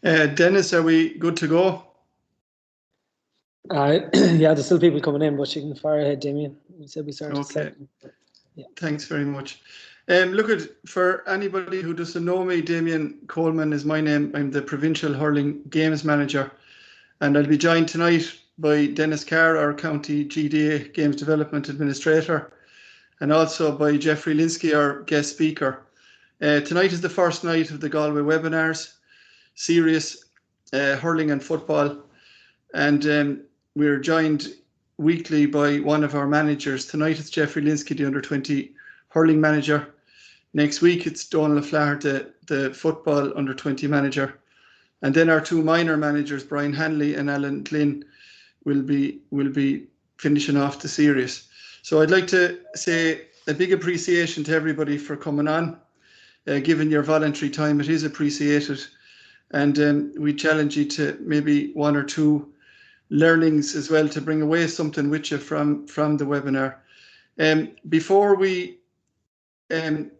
Dennis, are we good to go? Yeah, there's still people coming in, but you can fire ahead, Damien. We said we started. Okay. Yeah. Thanks very much. For anybody who doesn't know me, Damien Coleman is my name. I'm the Provincial Hurling Games Manager, and I'll be joined tonight by Dennis Carr, our County GAA Games Development Administrator, and also by Jeffrey Linsky, our guest speaker. Tonight is the first night of the Galway webinars, serious hurling and football, and we're joined weekly by one of our managers. Tonight it's Jeffrey Linsky, the under-20 hurling manager. Next week it's Donal O'Flaherty, the football under-20 manager. And then our two minor managers, Brian Hanley and Alan Glynn, will be finishing off the series. So I'd like to say a big appreciation to everybody for coming on. Given your voluntary time, it is appreciated. And we challenge you to maybe one or two learnings as well, to bring away something with you from the webinar. Before we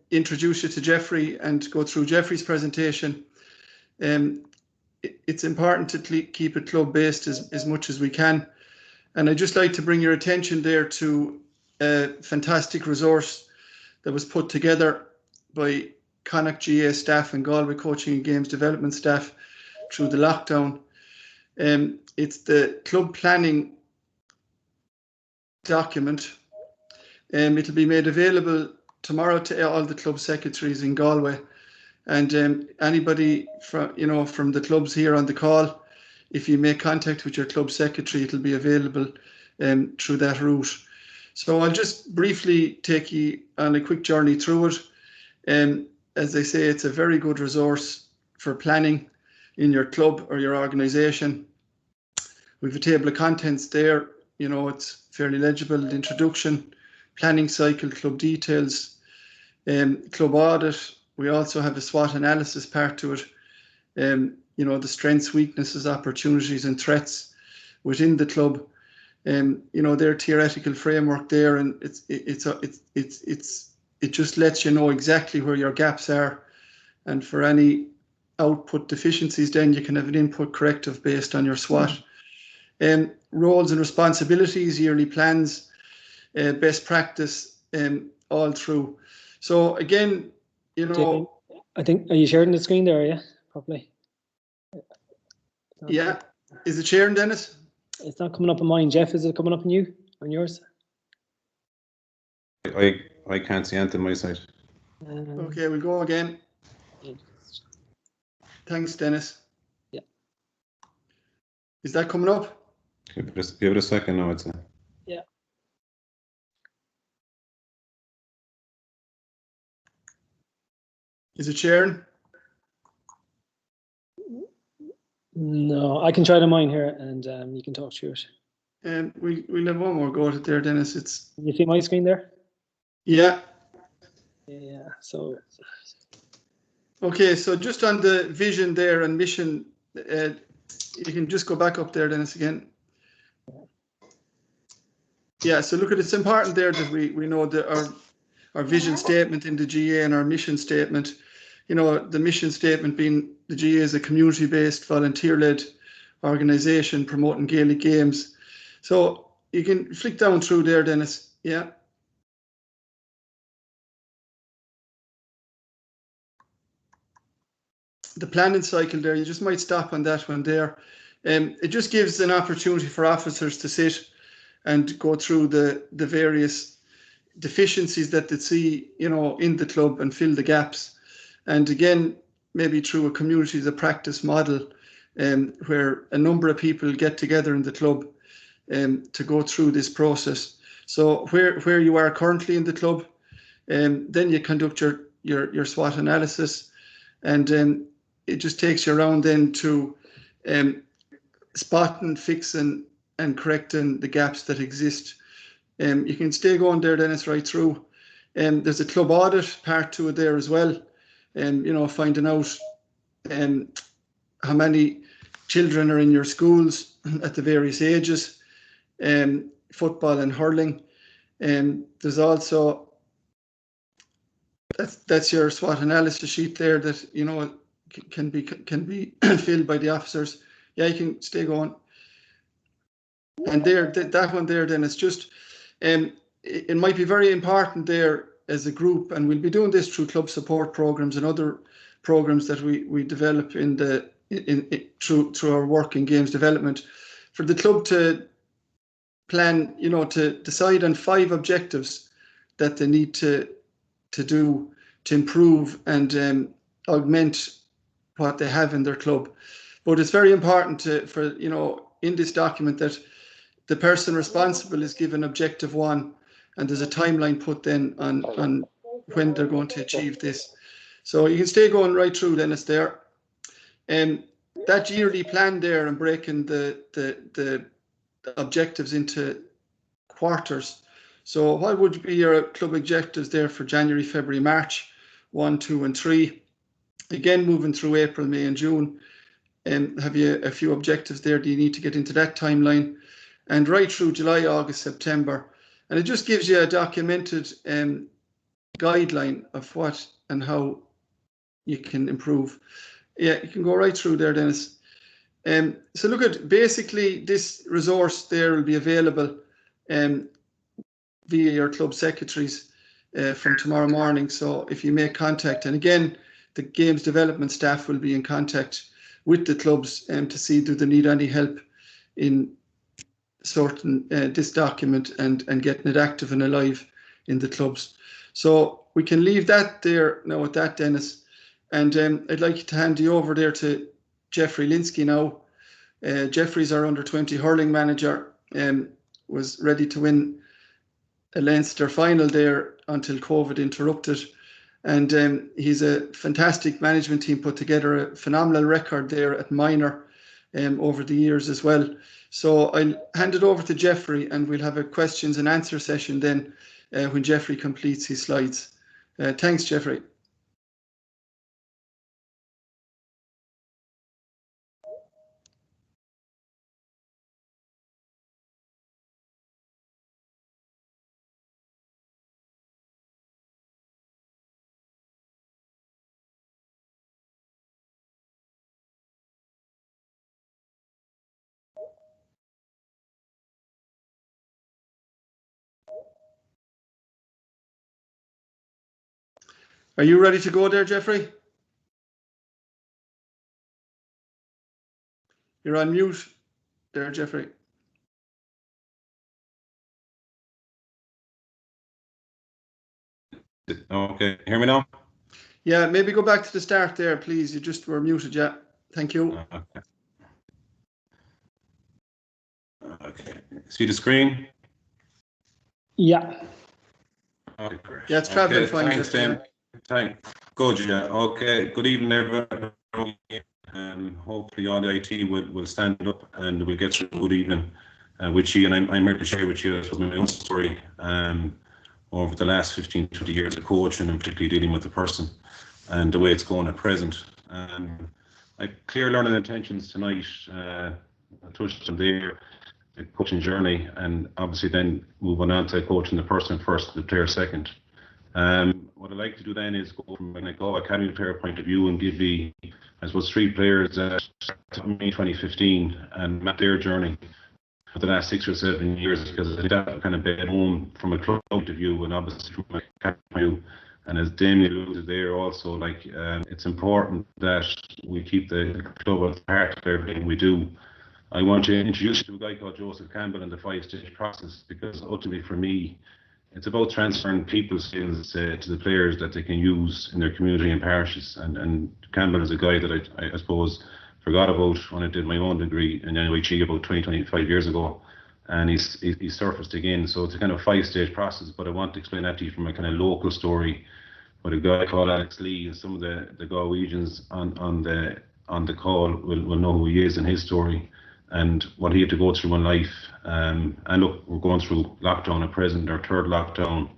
introduce you to Jeffrey and go through Jeffrey's presentation, it's important to keep it club-based as much as we can. And I'd just like to bring your attention there to a fantastic resource that was put together by Connacht GAA staff and Galway Coaching and Games Development staff through the lockdown. It's the club planning document. It'll be made available tomorrow to all the club secretaries in Galway, and anybody from the clubs here on the call, if you make contact with your club secretary, it'll be available through that route. So I'll just briefly take you on a quick journey through it. As they say, it's a very good resource for planning in your club or your organisation. We have a table of contents there. It's fairly legible. The introduction, planning cycle, club details, club audit. We also have a SWOT analysis part to it. The strengths, weaknesses, opportunities, and threats within the club. Their theoretical framework there, and it just lets you know exactly where your gaps are, and for any output deficiencies, then you can have an input corrective based on your SWOT. Roles and responsibilities, yearly plans, best practice, all through. So again, I think, are you sharing the screen there? Are you properly? Yeah. Is it sharing, Dennis? It's not coming up on mine. Jeff, is it coming up on yours? I can't see anything on my side. Okay, we'll go again. Thanks, Dennis. Yeah. Is that coming up? Give it a second now, I'd say. Yeah. Is it sharing? No, I can try to mine here, and you can talk through it. We'll have one more go at it there, Dennis. You see my screen there? Yeah. Yeah. So. Okay, so just on the vision there and mission, you can just go back up there, Dennis, again. Yeah, so look at it's important there that we know that our vision statement in the GAA and our mission statement. The mission statement being the GAA is a community-based, volunteer-led organisation promoting Gaelic games. So you can flick down through there, Dennis. Yeah. The planning cycle there, you just might stop on that one there. It just gives an opportunity for officers to sit and go through the various deficiencies that they see, in the club and fill the gaps. And again, maybe through a community as a practice model, where a number of people get together in the club to go through this process. So where you are currently in the club, then you conduct your SWOT analysis, and it just takes you around then to spotting, fixing, and correcting the gaps that exist. You can stay going there, Dennis, right through. There's a club audit part to it there as well. Finding out how many children are in your schools at the various ages, football and hurling. There's also, that's your SWOT analysis sheet there that, can be filled by the officers. Yeah, you can stay going. And there, that one there, then it's just, it might be very important there as a group, and we'll be doing this through club support programs and other programs that we develop through our work in games development, for the club to plan, to decide on 5 objectives that they need to do to improve and augment what they have in their club. But it's very important for in this document that the person responsible is given objective 1, and there's a timeline put then on when they're going to achieve this. So you can stay going right through, then it's there. That yearly plan there, and breaking the objectives into quarters. So what would be your club objectives there for January, February, March, 1, 2, and 3? Again, moving through April, May, and June. Have you a few objectives there? Do you need to get into that timeline? And right through July, August, September. And it just gives you a documented guideline of what and how you can improve. Yeah, you can go right through there, Dennis. So look at, basically this resource there will be available via your club secretaries from tomorrow morning. So if you make contact, and again, the games development staff will be in contact with the clubs to see do they need any help in sorting this document and getting it active and alive in the clubs. So we can leave that there now with that, Dennis. And I'd like to hand you over there to Jeffrey Linsky now. Jeffrey's our under-20 hurling manager, was ready to win a Leinster final there until COVID interrupted. And he's a fantastic management team, put together a phenomenal record there at minor over the years as well. So I'll hand it over to Jeffrey, and we'll have a questions and answer session then when Jeffrey completes his slides. Thanks, Jeffrey. Are you ready to go there, Jeffrey? You're on mute there, Jeffrey. Okay, hear me now? Yeah, maybe go back to the start there, please. You just were muted, yeah. Thank you. Okay. See the screen? Yeah. Okay, great. Yeah, it's traveling fine. Thanks, Tim. Thanks. Good, yeah. Okay. Good evening, everyone. Hopefully all the IT will stand up and we'll get through a good evening with you. And I'm here to share with you my own story over the last 15, 20 years of coaching, and particularly dealing with the person and the way it's going at present. I clear learning intentions tonight. I touched on there, the coaching journey, and obviously then moving on to coaching the person first, the player second. What I'd like to do then is go from an academy player point of view and give the, I suppose, 3 players that started me 2015 and map their journey for the last 6 or 7 years, because I think that kind of bed home from a club point of view and obviously from a academy point of view. And as Damien alluded there also, like it's important that we keep the club at the heart of everything we do. I want to introduce you to a guy called Joseph Campbell and the 5-stage process, because ultimately for me, it's about transferring people skills to the players that they can use in their community and parishes. And Campbell is a guy that I suppose forgot about when I did my own degree in NUHE about 25 years ago. And he's surfaced again. So it's a kind of 5-stage process, but I want to explain that to you from a kind of local story with a guy called Alex Lee, and some of the Galwegians on the call will know who he is and his story and what he had to go through in life. And look, we're going through lockdown at present, our 3rd lockdown,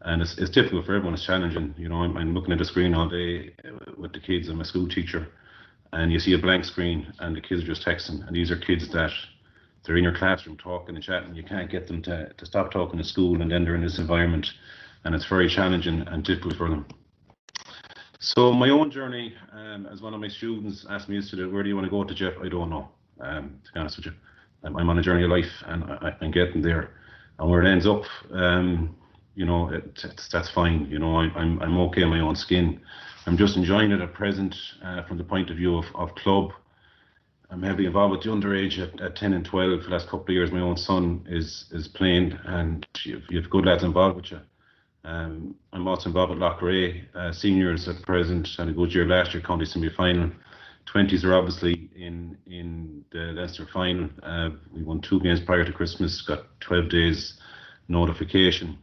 and it's difficult for everyone. It's challenging. You know, I'm looking at the screen all day with the kids. I'm a school teacher, and you see a blank screen and the kids are just texting, and these are kids that they're in your classroom talking and chatting. You can't get them to stop talking at school, and then they're in this environment, and it's very challenging and difficult for them. So my own journey, as one of my students asked me yesterday, where do you want to go to, Jeff? I don't know, to be honest with you. I'm on a journey of life, and I'm getting there. And where it ends up, you know, that's fine. You know, I'm okay in my own skin. I'm just enjoying it at present from the point of view of club. I'm heavily involved with the underage at 10 and 12 for the last couple of years. My own son is playing, and you have good lads involved with you. I'm also involved with Loch GAA seniors at present, and a good year last year, county semi-final. 20s are obviously in the Leinster final. We won 2 games prior to Christmas, got 12 days notification.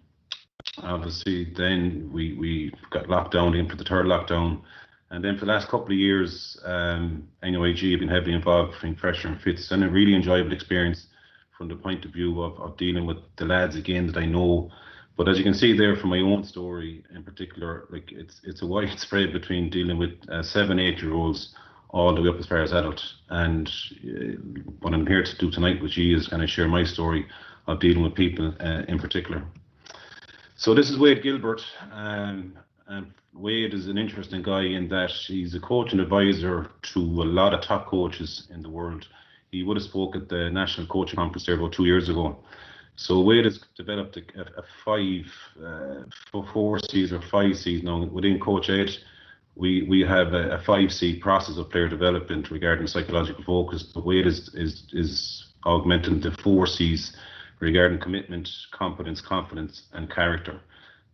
Obviously, then we got locked down in for the 3rd lockdown. And then for the last couple of years, NUIG have been heavily involved between pressure and fits, and a really enjoyable experience from the point of view of dealing with the lads again that I know. But as you can see there from my own story in particular, like it's a wide spread between dealing with 7, 8-year-olds all the way up as far as adults. And what I'm here to do tonight with you is kind of share my story of dealing with people in particular. So this is Wade Gilbert. And Wade is an interesting guy in that he's a coach and advisor to a lot of top coaches in the world. He would have spoke at the National Coaching Conference there about 2 years ago. So Wade has developed a 4Cs or 5Cs now within Coach Ed. We have a 5C process of player development regarding psychological focus, but Wade is augmenting the 4Cs regarding commitment, competence, confidence, and character.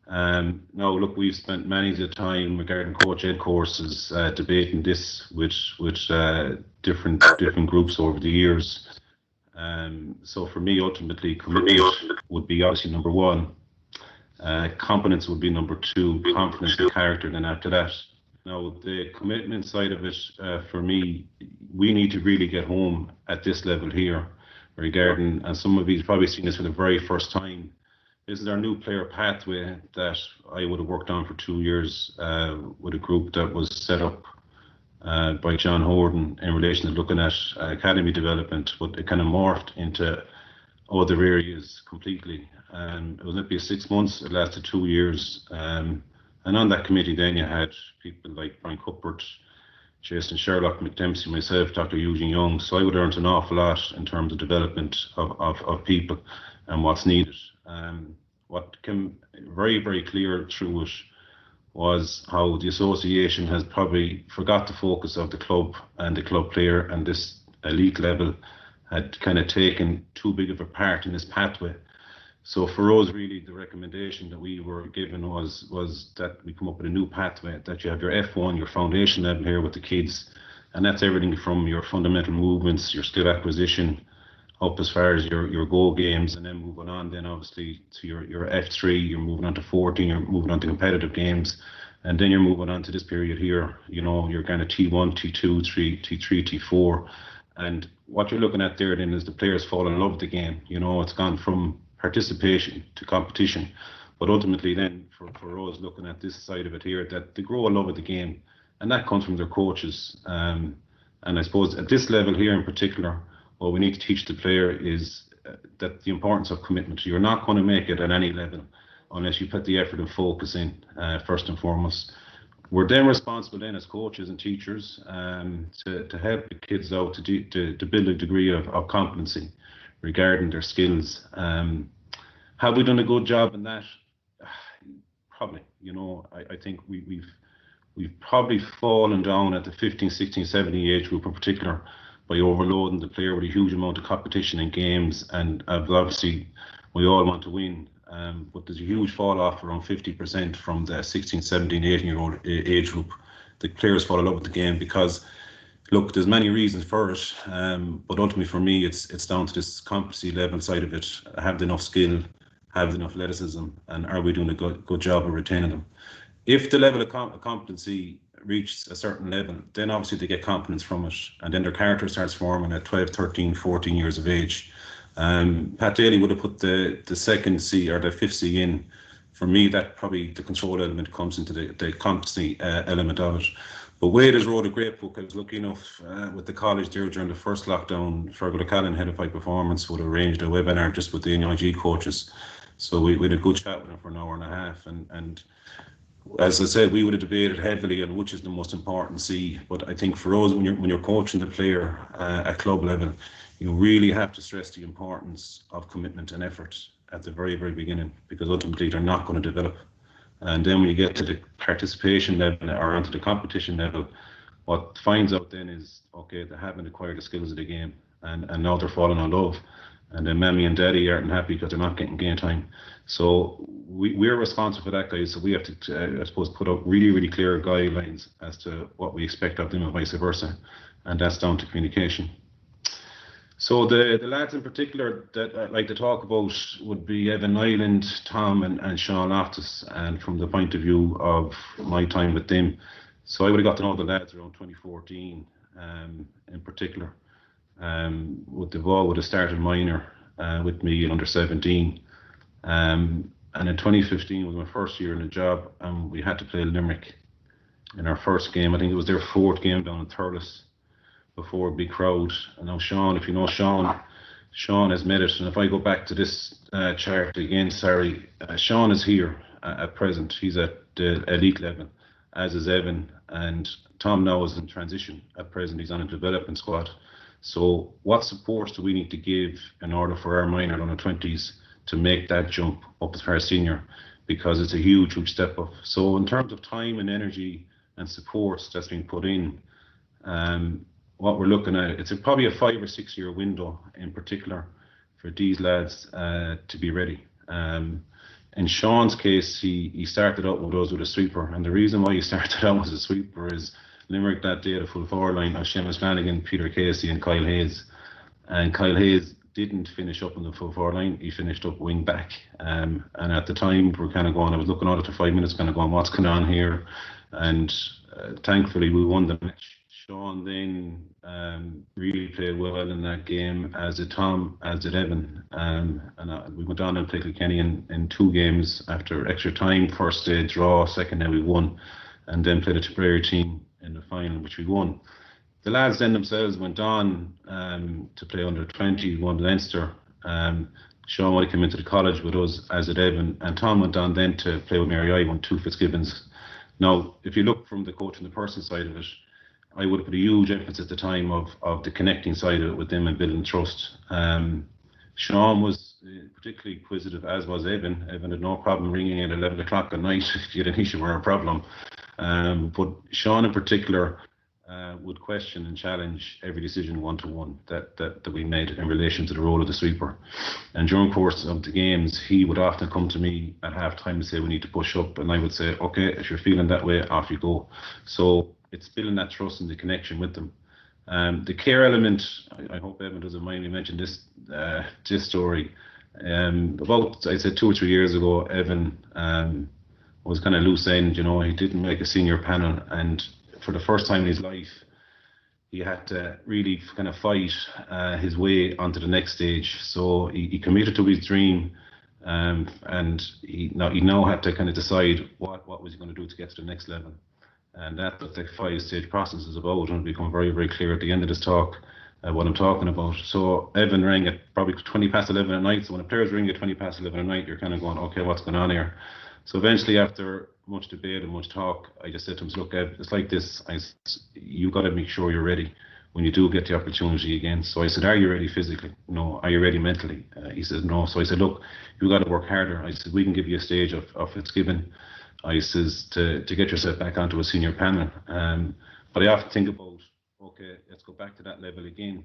Now, look, we've spent many a time regarding Coach Ed courses debating this with different groups over the years. So for me, ultimately, commitment would be obviously number 1. Competence would be number 2. Confidence and character. Then after that, now the commitment side of it, for me, we need to really get home at this level here regarding, and some of you've probably seen this for the very first time. This is our new player pathway that I would have worked on for 2 years with a group that was set up by John Horden in relation to looking at academy development, but it kind of morphed into other areas completely. It was maybe 6 months, it lasted 2 years. And on that committee then you had people like Brian Cuthbert, Jason Sherlock, McDempsey, myself, Dr. Eugene Young. So I would have learned an awful lot in terms of development of people and what's needed. What came very, very clear through it was how the association has probably forgot the focus of the club and the club player, and this elite level had kind of taken too big of a part in this pathway. So for us, really, the recommendation that we were given was that we come up with a new pathway, that you have your F1, your foundation level here with the kids, and that's everything from your fundamental movements, your skill acquisition, up as far as your goal games, and then moving on then obviously to your F3, you're moving on to 14, you're moving on to competitive games, and then you're moving on to this period here, you know, you're kind of T1, T2, T3, T4, and what you're looking at there then is the players fall in love with the game. You know, it's gone from participation to competition, but ultimately then for us looking at this side of it here, that they grow a love of the game, and that comes from their coaches. And I suppose at this level here in particular, what we need to teach the player is that the importance of commitment. You're not going to make it at any level unless you put the effort and focus in first and foremost. We're then responsible then as coaches and teachers to help the kids out to build a degree of competency regarding their skills. Have we done a good job in that? Probably. You know, I think we've probably fallen down at the 15, 16, 17 age group in particular by overloading the player with a huge amount of competition in games, and obviously we all want to win, but there's a huge fall off around 50% from the 16, 17, 18-year-old age group. The players fall in love with the game because, look, there's many reasons for it, but ultimately for me it's down to this competency level side of it. Have enough skill, have enough athleticism, and are we doing a good job of retaining them? If the level of competency reaches a certain level, then obviously they get confidence from it, and then their character starts forming at 12, 13, 14 years of age. Pat Daly would have put the second C or the fifth C in. For me, that probably the control element comes into the competency element of it. But Wade has wrote a great book. I was lucky enough with the college there during the first lockdown. Fergal O'Callaghan, head of high performance, would have arranged a webinar just with the NIG coaches. So we had a good chat with him for an hour and a half, and as I said, we would have debated heavily on which is the most important C. But I think for us, when you're coaching the player at club level, you really have to stress the importance of commitment and effort at the very, very beginning, because ultimately they're not going to develop. And then when you get to the participation level or onto the competition level, what finds out then is, okay, they haven't acquired the skills of the game, and now they're falling in love. And then mommy and daddy aren't happy because they're not getting game time. So we're responsible for that, guys. So we have to, I suppose, put up really, really clear guidelines as to what we expect of them and vice versa. And that's down to communication. So the lads in particular that I'd like to talk about would be Evan Nyland, Tom and Sean Loftus. And from the point of view of my time with them, so I would have got to know the lads around 2014 in particular. They've all would have started minor with me in under 17. And in 2015 was my first year in the job, and we had to play Limerick in our first game. I think it was their fourth game down in Thurles before a big crowd. And now Sean, if you know Sean has made it. And if I go back to this chart again, sorry, Sean is here at present. He's at the elite level, as is Evan. And Tom now is in transition at present. He's on a development squad. So what supports do we need to give in order for our minor under 20s to make that jump up as far as senior? Because it's a huge, huge step up. So in terms of time and energy and supports that's being put in, what we're looking at, it's probably a 5 or 6 year window in particular for these lads to be ready. In Sean's case, he started out with us with a sweeper, and the reason why he started out as a sweeper is Limerick that day, the full forward line of Seamus Flanagan, Peter Casey and Kyle Hayes. And Kyle Hayes didn't finish up on the full forward line, he finished up wing back. And at the time, we're kind of going, I was looking at it for 5 minutes, kind of going, what's going on here? And thankfully, we won the match. Sean then really played well in that game, as did Tom, as did Evan. We went on and played Kilkenny in 2 games after extra time. First day draw, second day we won, and then played a Tipperary team in the final, which we won. The lads then themselves went on to play under 20, won Leinster. Sean would have come into the college with us, as did Evan, and Tom went on then to play with Mary I, won 2 Fitzgibbons. Now, if you look from the coach and the person side of it, I would have put a huge emphasis at the time of the connecting side of it with them and building trust. Sean was particularly inquisitive, as was Evan. Evan had no problem ringing at 11 o'clock at night if you had an issue or a problem. But Sean in particular would question and challenge every decision one-to-one that we made in relation to the role of the sweeper. And during the course of the games, he would often come to me at half-time and say, we need to push up. And I would say, okay, if you're feeling that way, off you go. So it's building that trust and the connection with them. The care element, I hope Evan doesn't mind me mention this story. About, I'd say 2 or 3 years ago, Evan was kind of loose end, you know, he didn't make a senior panel, and for the first time in his life, he had to really kind of fight his way onto the next stage. So he committed to his dream, and he now had to kind of decide what was he going to do to get to the next level. And that's what the 5-stage process is about, and it'll become very, very clear at the end of this talk what I'm talking about. So Evan rang at probably 20 past 11 at night. So when a player's ringing at 20 past 11 at night, you're kind of going, okay, what's going on here? So eventually, after much debate and much talk, I just said to him, look, Ev, it's like this. You got to make sure you're ready when you do get the opportunity again. So I said, are you ready physically? No. Are you ready mentally? He said, no. So I said, look, you got to work harder. I said, we can give you a stage of Fitzgibbon. I says to get yourself back onto a senior panel. But I often think about, okay, let's go back to that level again.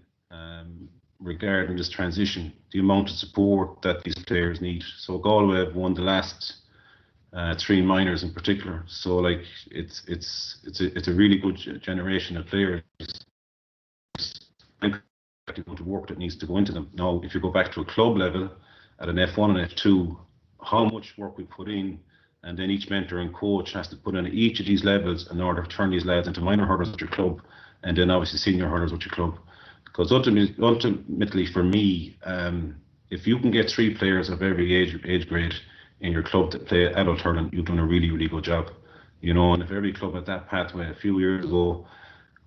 Regarding this transition, the amount of support that these players need. So Galway have won the last 3 minors in particular. So like it's a really good generation of players. And the work that needs to go into them. Now, if you go back to a club level at an F1 and F2, how much work we put in, and then each mentor and coach has to put in each of these levels in order to turn these lads into minor hurlers with your club, and then obviously senior hurlers with your club. Because ultimately for me, if you can get 3 players of every age grade in your club that play adult hurling, you've done a really, really good job. You know, and if every club had that pathway a few years ago,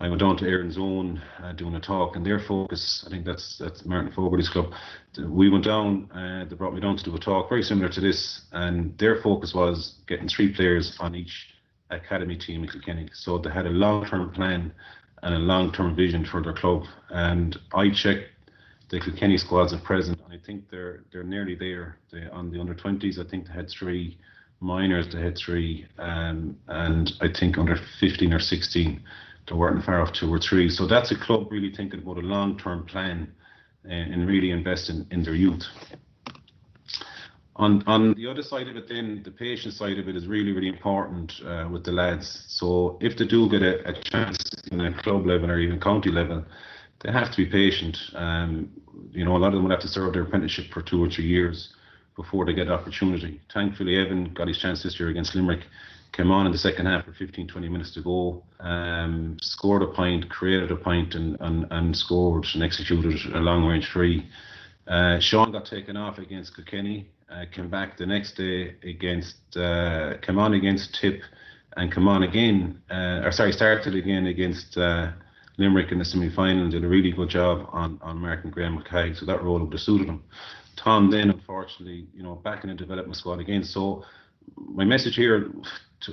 I went down to Erin's Own doing a talk, and their focus, I think that's Martin Fogarty's club. We went down, they brought me down to do a talk very similar to this, and their focus was getting 3 players on each academy team in Kilkenny. So they had a long-term plan and a long-term vision for their club. And I checked the Kilkenny squads at present, and I think they're nearly there. On the under-20s, I think they had 3 minors, they had 3, and I think under 15 or 16, they weren't far off 2 or 3. So that's a club really thinking about a long-term plan and really investing in their youth. On the other side of it then, the patient side of it is really, really important with the lads. So if they do get a chance in a club level or even county level, they have to be patient. You know, a lot of them will have to serve their apprenticeship for 2 or 3 years before they get opportunity. Thankfully, Evan got his chance this year against Limerick, came on in the second half for 15-20 minutes to go, scored a point, created a point, and scored and executed a long-range free. Sean got taken off against Kilkenny, came back the next day against, came on against Tip, and came on again, started again against Limerick in the semi-final, and did a really good job on Mark and Graham McKay, so that role would have suited him. Tom then, unfortunately, you know, back in the development squad again. So my message here,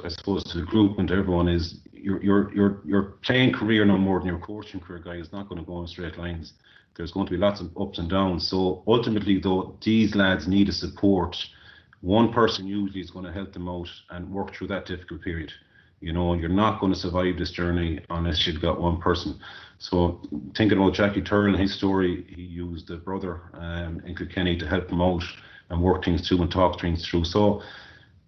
I suppose, to the group and to everyone is your playing career no more than your coaching career, guy, is not going to go in straight lines. There's going to be lots of ups and downs. So ultimately, though, these lads need a support. One person usually is going to help them out and work through that difficult period. You know, you're not going to survive this journey unless you've got one person. So thinking about Jackie Turl and his story, he used a brother in Kilkenny to help him out and work things through and talk things through. So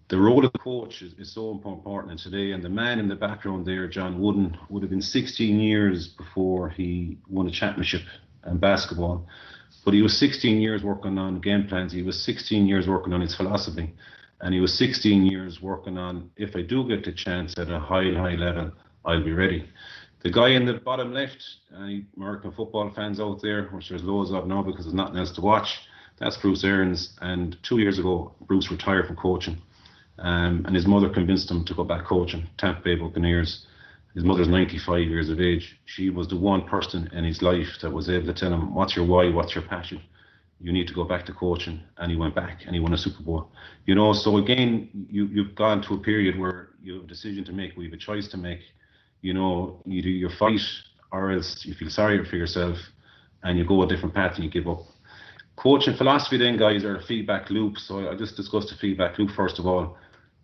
the role of the coach is so important today. And the man in the background there, John Wooden, would have been 16 years before he won a championship in basketball. But he was 16 years working on game plans. He was 16 years working on his philosophy. And he was 16 years working on, if I do get the chance at a high level, I'll be ready. The guy in the bottom left, any American football fans out there, which there's loads of now because there's nothing else to watch, that's Bruce Aarons. And 2 years ago, Bruce retired from coaching. And his mother convinced him to go back coaching, Tampa Bay Buccaneers. His mother's 95 years of age. She was the one person in his life that was able to tell him, what's your why, what's your passion? You need to go back to coaching. And he went back and he won a Super Bowl. You know, so again, you've gone to a period where you have a decision to make, we have a choice to make. You know, either you fight or else you feel sorry for yourself and you go a different path and you give up. Coaching philosophy then, guys, are a feedback loop. So I just discussed the feedback loop first of all.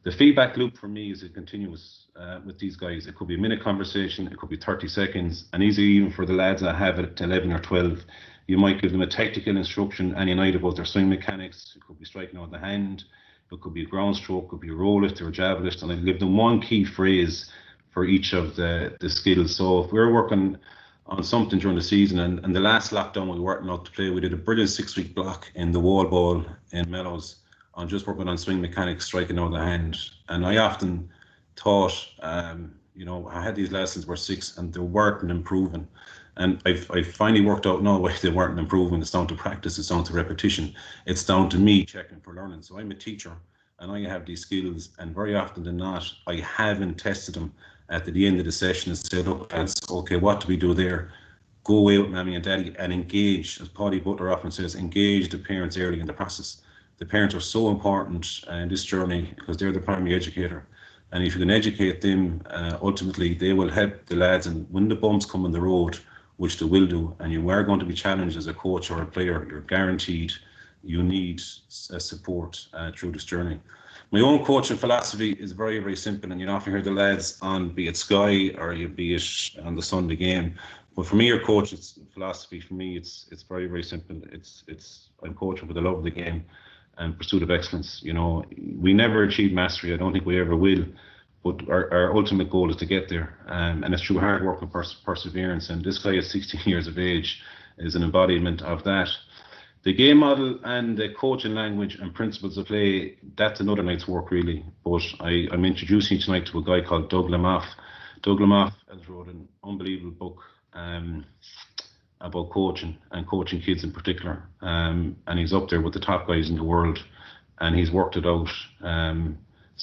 The feedback loop for me is continuous with these guys. It could be a minute conversation, it could be 30 seconds, and easy even for the lads that have it at 11 or 12. You might give them a technical instruction any night about their swing mechanics. It could be striking out the hand, it could be a ground stroke, it could be a roll lift or a jab lift, and I give them one key phrase for each of the skills. So if we're working on something during the season, and the last lockdown we weren't allowed to play, we did a brilliant 6-week block in the Wall Ball in Mellows on just working on swing mechanics, striking out the hand. And I often thought, you know, I had these lessons were 6 and they weren't improving. And I finally worked out, no way, they weren't improving. It's down to practice, it's down to repetition. It's down to me checking for learning. So I'm a teacher and I have these skills, and very often than not, I haven't tested them at the end of the session and said, look, lads, okay, what do we do there? Go away with mommy and daddy and engage, as Paddy Butler often says, engage the parents early in the process. The parents are so important in this journey because they're the primary educator. And if you can educate them, ultimately they will help the lads. And when the bumps come on the road, which they will do, and you are going to be challenged as a coach or a player, you're guaranteed you need support through this journey. My own coaching philosophy is very, very simple, and you often hear the lads on, be it Sky or be it on the Sunday game. But for me, your coaching philosophy, for me, it's very, very simple. I'm coaching for the love of the game and pursuit of excellence. You know, we never achieve mastery. I don't think we ever will. But our ultimate goal is to get there, and it's through hard work and perseverance. And this guy at 16 years of age is an embodiment of that. The game model and the coaching language and principles of play, that's another night's work really. But I'm introducing you tonight to a guy called Doug Lamoff. Doug Lamoff has wrote an unbelievable book about coaching and coaching kids in particular. And he's up there with the top guys in the world, and he's worked it out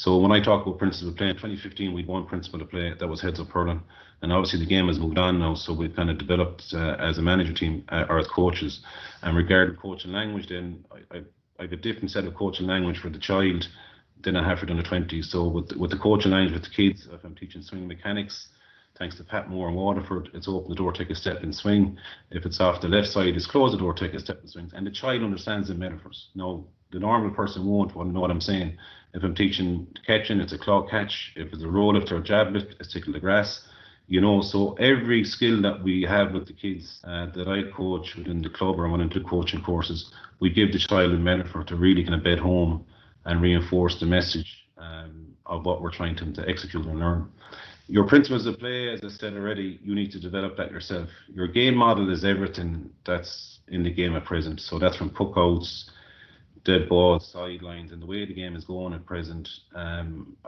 So when I talk about principal play, in 2015 we'd one principal to play, that was Heads Up Hurling, and obviously the game has moved on now, so we've kind of developed as a manager team or as coaches. And regarding coaching language, then I have a different set of coaching language for the child than I have for the under 20s. So with the coaching language with the kids, if I'm teaching swing mechanics, thanks to Pat Moore in Waterford, it's open the door, take a step and swing. If it's off the left side, it's close the door, take a step and swing. And the child understands the metaphors. Now, the normal person won't know what I'm saying. If I'm teaching catching, it's a claw catch. If it's a roll lift or a jab lift, it's tickle the grass. You know, so every skill that we have with the kids that I coach within the club or when I do coaching courses, we give the child a metaphor to really kind of bed home and reinforce the message of what we're trying to execute and learn. Your principles of play, as I said already, you need to develop that yourself. Your game model is everything that's in the game at present. So that's from puckouts, dead balls, sidelines, and the way the game is going at present.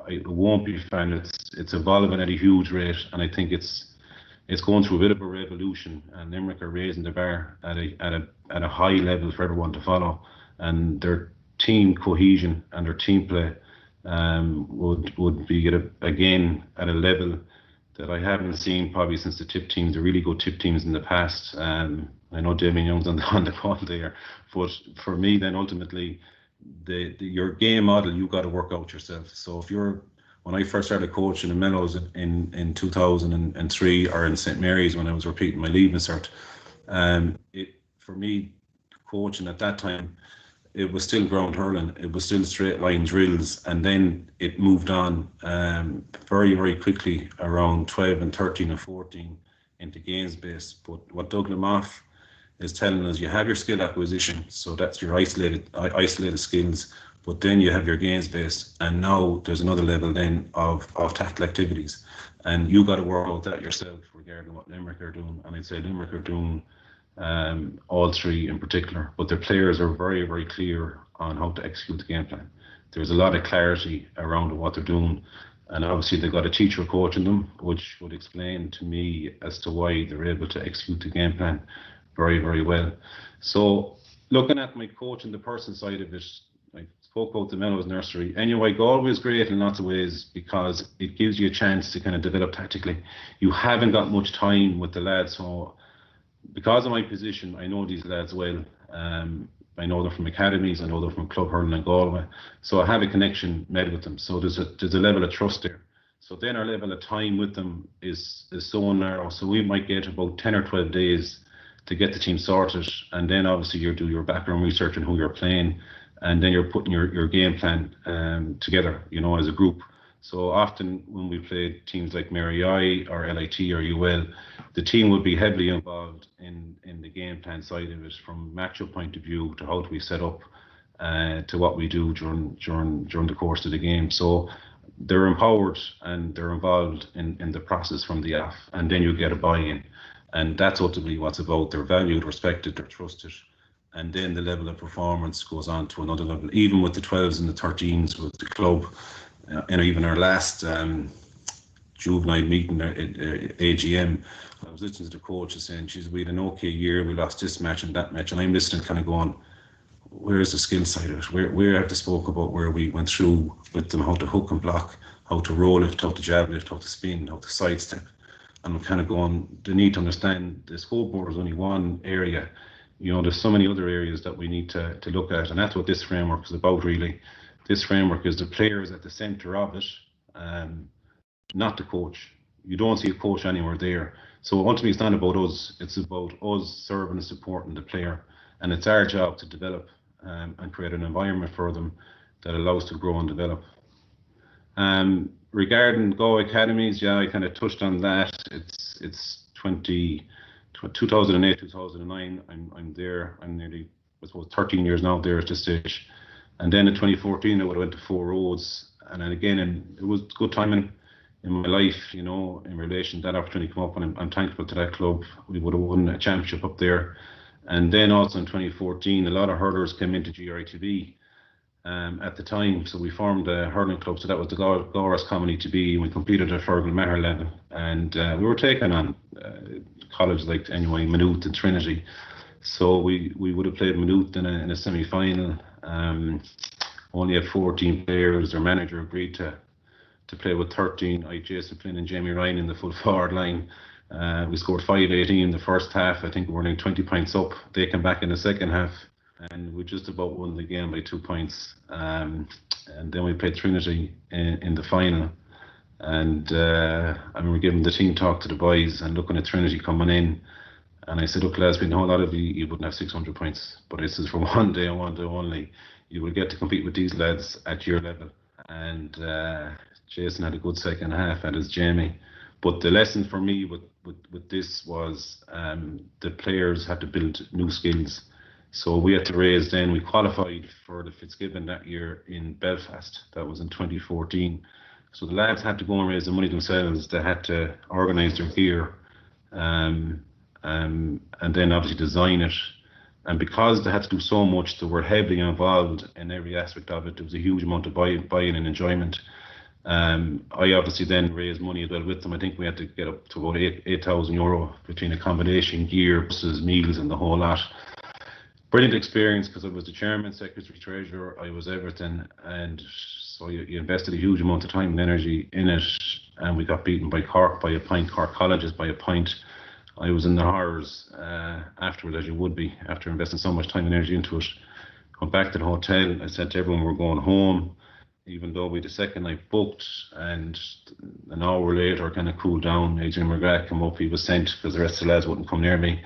It won't be found. It's evolving at a huge rate, and I think it's going through a bit of a revolution. And Limerick are raising the bar at a high level for everyone to follow, and their team cohesion and their team play would be again at a level that I haven't seen probably since the tip teams, the really good tip teams in the past. I know Damien Young's on the call there, but for me then ultimately your game model you got to work out yourself. So when I first started coaching in Mellows in 2003 or in St Mary's when I was repeating my leaving cert, for me coaching at that time, it was still ground hurling, it was still straight line drills, and then it moved on very, very quickly around 12 and 13 and 14 into games based. But what Doug Lamoff is telling us, you have your skill acquisition, so that's your isolated skills, but then you have your games based, and now there's another level then of tactical activities, and you got to work out that yourself regarding what Limerick are doing. And I'd say Limerick are doing all three in particular, but their players are very, very clear on how to execute the game plan. There's a lot of clarity around what they're doing, and obviously they've got a teacher coaching them, which would explain to me as to why they're able to execute the game plan very, very well. So looking at my coaching, the person side of it, I spoke about the Mellows nursery. Anyway, Galway is great in lots of ways because it gives you a chance to kind of develop tactically. You haven't got much time with the lads, so because of my position, I know these lads well. I know them from academies, I know them from club hurling in Galway. So I have a connection made with them. So there's a level of trust there. So then our level of time with them is so narrow. So we might get about 10 or 12 days to get the team sorted. And then obviously you do your background research on who you're playing. And then you're putting your game plan together, you know, as a group. So often when we played teams like Mary I or LIT or UL, the team would be heavily involved in the game plan side of it, from matchup point of view to how do we set up to what we do during the course of the game. So they're empowered and they're involved in the process from the off, and then you get a buy-in, and that's ultimately what's about. They're valued, respected, they're trusted, and then the level of performance goes on to another level. Even with the 12s and the 13s with the club. Even our last juvenile meeting at AGM, I was listening to the coach saying, geez, we had an okay year, we lost this match and that match, and I'm listening kind of going, where's the skill side of it? Where have they spoke about where we went through with them, how to hook and block, how to roll lift, how to jab lift, how to spin, how to sidestep. And I'm kind of going, they need to understand the scoreboard is only one area. You know, there's so many other areas that we need to look at, and that's what this framework is about really. This framework is the players at the centre of it, not the coach. You don't see a coach anywhere there. So ultimately it's not about us, it's about us serving and supporting the player. And it's our job to develop and create an environment for them that allows to grow and develop. Regarding Galway academies, yeah, I kind of touched on that. It's 2008, 2009, I'm there. I'm nearly, I suppose, 13 years now there at this stage. And then in 2014, I would have went to Four Roads. And then again, it was good timing in my life, you know, in relation to that opportunity come up. And I'm thankful to that club. We would have won a championship up there. And then also in 2014, a lot of hurlers came into GRITB at the time. So we formed a hurling club. So that was the Gowras Common ETB. We competed at Fergal Maher level. And we were taking on colleges like anyway, Maynooth and Trinity. So we would have played Maynooth in a semi-final. only had 14 players. Their manager agreed to play with 13. I had Jason Flynn and Jamie Ryan in the full forward line. We scored 5-18 in the first half. I think we were only 20 points up. They came back in the second half, and we just about won the game by 2 points. And then we played Trinity in the final. And I remember giving the team talk to the boys and looking at Trinity coming in. And I said, look, lads, we know a lot of you wouldn't have 600 points. But I said, for one day and one day only, you will get to compete with these lads at your level. And Jason had a good second half, and as Jamie. But the lesson for me with this was the players had to build new skills. So we had to raise then, we qualified for the Fitzgibbon that year in Belfast. That was in 2014. So the lads had to go and raise the money themselves. They had to organise their gear and then obviously design it. And because they had to do so much, they were heavily involved in every aspect of it. There was a huge amount of buy-in and enjoyment. I obviously then raised money as well with them. I think we had to get up to about €8,000 between accommodation, gear, buses, meals, and the whole lot. Brilliant experience because I was the chairman, secretary, treasurer. I was everything, and so you invested a huge amount of time and energy in it. And we got beaten by Cork by a pint, Cork Colleges by a pint. I was in the horrors afterwards, as you would be, after investing so much time and energy into it. Come back to the hotel. I said to everyone we're going home, even though we had the second night booked, and an hour later kind of cooled down. Adrian McGrath came up, he was sent because the rest of the lads wouldn't come near me.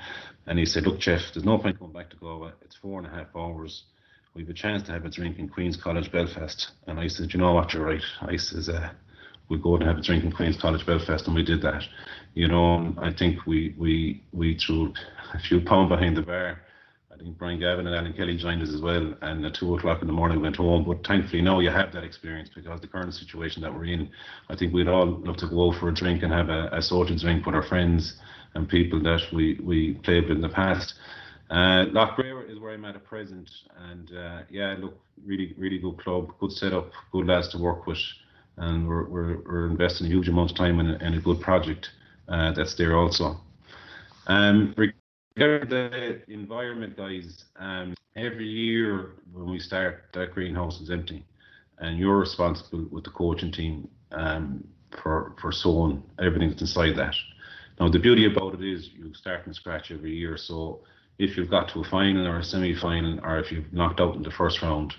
And he said, look, Jeff, there's no point going back to Galway. It's 4.5 hours. We have a chance to have a drink in Queen's College, Belfast. And I said, you know what, you're right. I says, we'll go and have a drink in Queen's College, Belfast, and we did that. You know, I think we threw a few pounds behind the bar. I think Brian Gavin and Alan Kelly joined us as well, and at 2 o'clock in the morning we went home. But thankfully now you have that experience, because the current situation that we're in, I think we'd all love to go out for a drink and have a social drink with our friends and people that we played with in the past. Loughrea is where I'm at present, and yeah, look, really good club, good setup, good lads to work with, and we're investing a huge amount of time in a good project that's there also. Regarding the environment, guys, every year when we start, that greenhouse is empty, and you're responsible with the coaching team for sowing everything that's inside that. Now, the beauty about it is you start from scratch every year. So if you've got to a final or a semi-final, or if you've knocked out in the first round,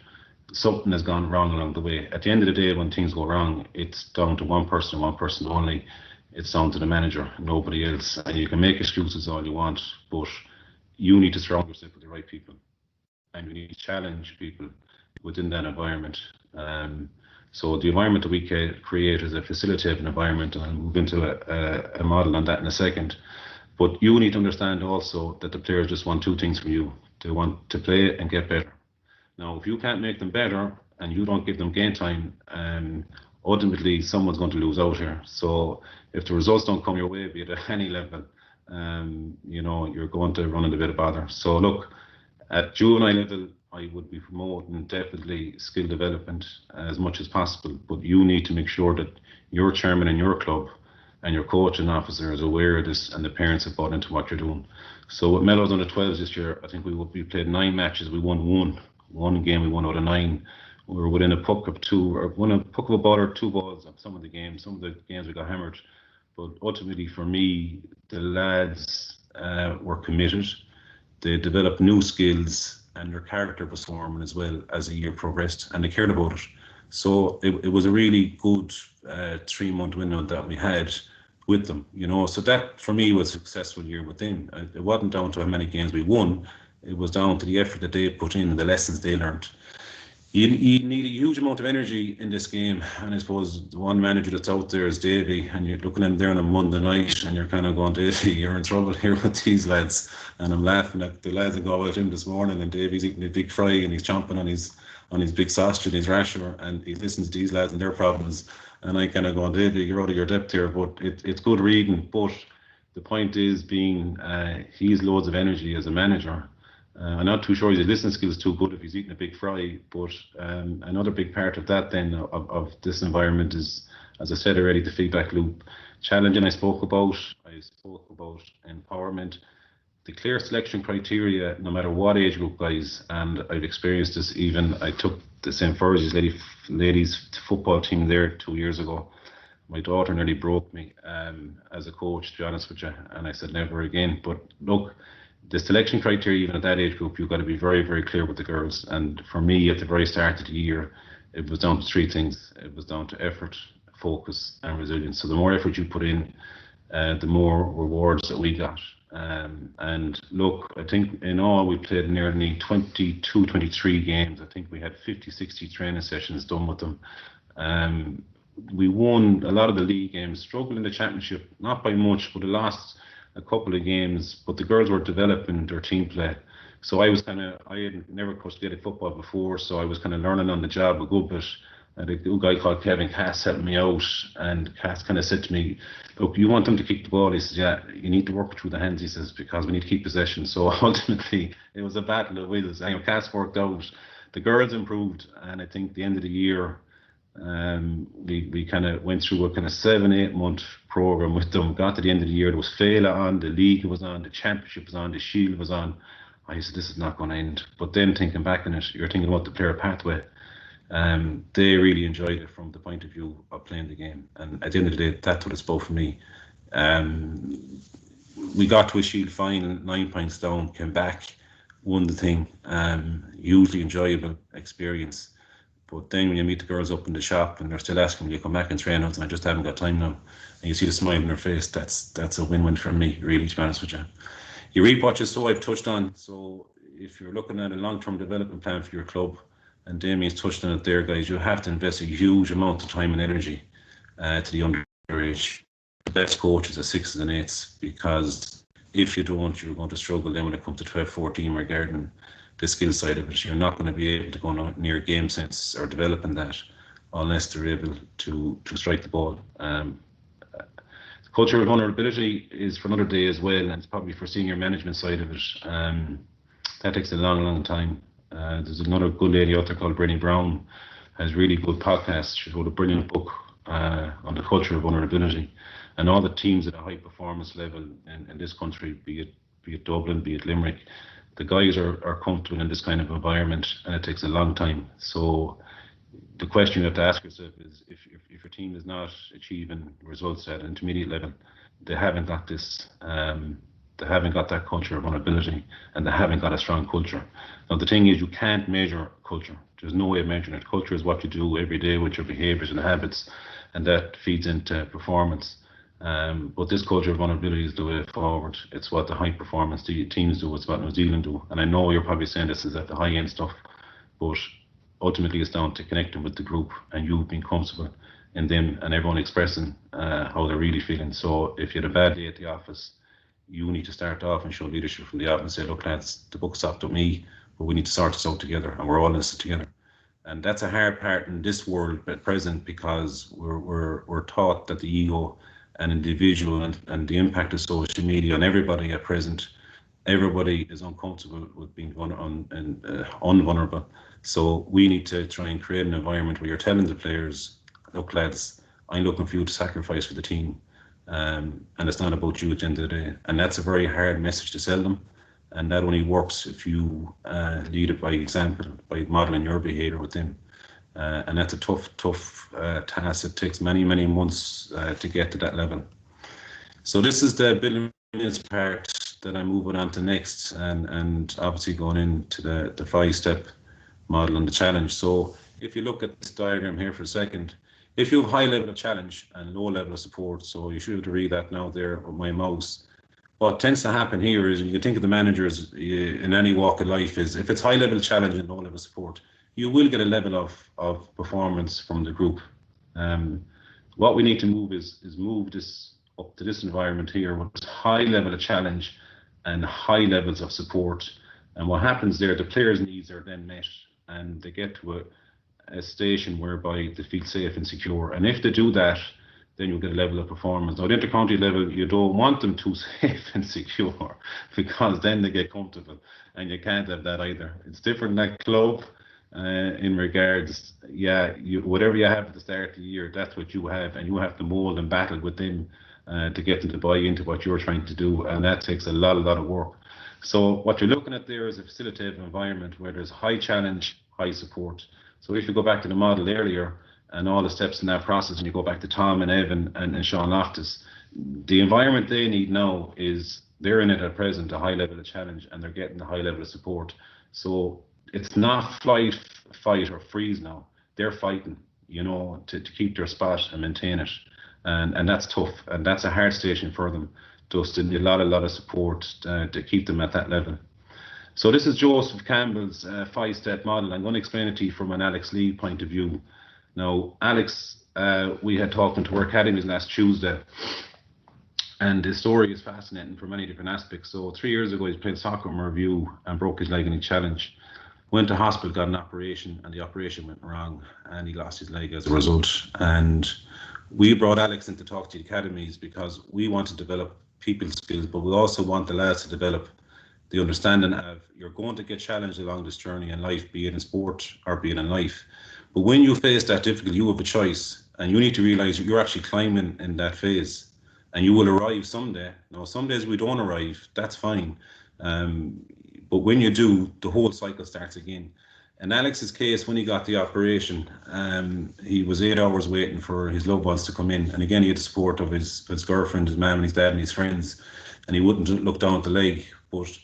something has gone wrong along the way. At the end of the day, when things go wrong, it's down to one person only. It's down to the manager, nobody else. And you can make excuses all you want, but you need to surround yourself with the right people, and you need to challenge people within that environment. So the environment that we create is a facilitative environment, and I'll move into a model on that in a second. But you need to understand also that the players just want two things from you. They want to play and get better. Now, if you can't make them better and you don't give them game time, ultimately someone's going to lose out here. So if the results don't come your way, be it at any level, you know, you're going to run into a bit of bother. So look, at juvenile level, I would be promoting definitely skill development as much as possible, but you need to make sure that your chairman in your club and your coaching officer is aware of this, and the parents have bought into what you're doing. So with Mellows under 12s this year, I think we played 9 matches. We won one game. We won out of 9. We were within a puck of 2, or won a puck of a ball or 2 balls of some of the games. Some of the games we got hammered, but ultimately for me, the lads were committed. They developed new skills, and their character was forming as well as the year progressed, and they cared about it. So it was a really good 3-month window that we had with them, you know. So that for me was a successful year with them. It wasn't down to how many games we won. It was down to the effort that they put in and the lessons they learned. You need a huge amount of energy in this game, and I suppose the one manager that's out there is Davey, and you're looking at him there on a Monday night and you're kind of going, Davey, you're in trouble here with these lads. And I'm laughing at the lads that go out with him this morning, and Davey's eating a big fry and he's chomping on his big sausage and his rasher, and he listens to these lads and their problems, and I kind of go, Davey, you're out of your depth here. But it's good reading. But the point is he's loads of energy as a manager. I'm not too sure his listening skills too good if he's eating a big fry, but another big part of that then of this environment is, as I said already, the feedback loop. Challenging I spoke about empowerment. the clear selection criteria, no matter what age group, guys, and I've experienced this even, I took the St. Fergie's ladies football team there 2 years ago. My daughter nearly broke me as a coach, to be honest with you, and I said never again. But look, the selection criteria, even at that age group, you've got to be very, very clear with the girls. And for me, at the very start of the year, it was down to three things. It was down to effort, focus, and resilience. So the more effort you put in, the more rewards that we got. And look, I think in all we played nearly 22, 23 games. I think we had 50, 60 training sessions done with them. We won a lot of the league games, struggled in the championship, not by much, but we lost a couple of games. But the girls were developing their team play. So I had never coached Gaelic football before, so I was kind of learning on the job a good bit. And a good guy called Kevin Cass helped me out, and Cass kind of said to me, look, you want them to kick the ball? He says, yeah, you need to work through the hands, he says, because we need to keep possession. So ultimately, it was a battle of wills. And Cass worked out. The girls improved, and I think the end of the year, we kind of went through a kind of 7-8 month program with them. Got to the end of the year, there was Fela on, the league was on, the championship was on, the shield was on. I said, this is not going to end. But then thinking back on it, you're thinking about the player pathway. They really enjoyed it from the point of view of playing the game, and at the end of the day, that's what it's about for me. We got to a shield final, 9 points down, came back, won the thing. Hugely enjoyable experience. But then when you meet the girls up in the shop and they're still asking, will you come back and train us? And I just haven't got time now. And you see the smile on their face. That's a win-win for me, really, to be honest with you. You reap what you sow, I've touched on. So if you're looking at a long-term development plan for your club, and Damien's touched on it there, guys, you have to invest a huge amount of time and energy to the underage. The best coaches are 6s and 8s, because if you don't, you're going to struggle then when it comes to 12, 14 regarding the skill side of it. You're not going to be able to go near game sense or developing that unless they're able to strike the ball. The culture of vulnerability is for another day as well, and it's probably for senior management side of it. That takes a long time. There's another good lady out there called Brenny Brown, has really good podcasts. She wrote a brilliant book on the culture of vulnerability, and all the teams at a high performance level in this country, be it Dublin, be it Limerick, the guys are comfortable in this kind of environment, and it takes a long time. So the question you have to ask yourself is, if your team is not achieving results at an intermediate level, they haven't got this. They haven't got that culture of vulnerability, and they haven't got a strong culture. Now, the thing is, you can't measure culture. There's no way of measuring it. Culture is what you do every day with your behaviours and habits, and that feeds into performance. But this culture of vulnerability is the way forward. It's what the high performance teams do. It's what New Zealand do. And I know you're probably saying this is at the high end stuff, but ultimately it's down to connecting with the group and you being comfortable in them and everyone expressing how they're really feeling. So if you had a bad day at the office, you need to start off and show leadership from the office and say, look, lads, the book stopped with me, but we need to sort this out together, and we're all in this together. And that's a hard part in this world at present, because we're taught that the ego and individual and the impact of social media on everybody at present, everybody is uncomfortable with being unvulnerable. So we need to try and create an environment where you're telling the players, look, lads, I'm looking for you to sacrifice for the team. And it's not about you at the end of the day. And that's a very hard message to sell them. And that only works if you lead it by example, by modeling your behavior with them. And that's a tough task. It takes many months to get to that level. So this is the building resilience part that I'm moving on to next, and obviously going into the 5-step model and the challenge. So if you look at this diagram here for a second, if you have high level of challenge and low level of support, so you should be able to read that now there with my mouse. What tends to happen here is, you can think of the managers in any walk of life, is if it's high level challenge and low level support, you will get a level of performance from the group. What we need to move is move this up to this environment here with high level of challenge and high levels of support. And what happens there, the players' needs are then met, and they get to a station whereby they feel safe and secure. And if they do that, then you'll get a level of performance. Now, at intercounty level, you don't want them too safe and secure, because then they get comfortable, and you can't have that either. It's different at club in regards, whatever you have at the start of the year, that's what you have, and you have to mold and battle with them to get them to buy into what you're trying to do, and that takes a lot of work. So what you're looking at there is a facilitative environment where there's high challenge, high support. So if you go back to the model earlier and all the steps in that process, and you go back to Tom and Evan and Sean Loftus, the environment they need now is they're in it at present, a high level of challenge, and they're getting a high level of support. So it's not flight, fight, or freeze now. They're fighting, to keep their spot and maintain it. And that's tough, and that's a hard station for them. Just need a lot of support to keep them at that level. So this is Joseph Campbell's 5-step model. I'm going to explain it to you from an Alex Lee point of view. Now, Alex, we had talked into our academies last Tuesday, and his story is fascinating for many different aspects. So 3 years ago, he was playing soccer in review and broke his leg in a challenge. Went to hospital, got an operation, and the operation went wrong, and he lost his leg as a result. And we brought Alex in to talk to the academies because we want to develop people skills, but we also want the lads to develop the understanding of you're going to get challenged along this journey in life, be it in sport or be it in life. But when you face that difficulty, you have a choice, and you need to realize you're actually climbing in that phase, and you will arrive someday. Now, some days we don't arrive, that's fine. But when you do, the whole cycle starts again. In Alex's case, when he got the operation, he was 8 hours waiting for his loved ones to come in. And again, he had the support of his girlfriend, his mum, and his dad, and his friends, and he wouldn't look down at the leg. But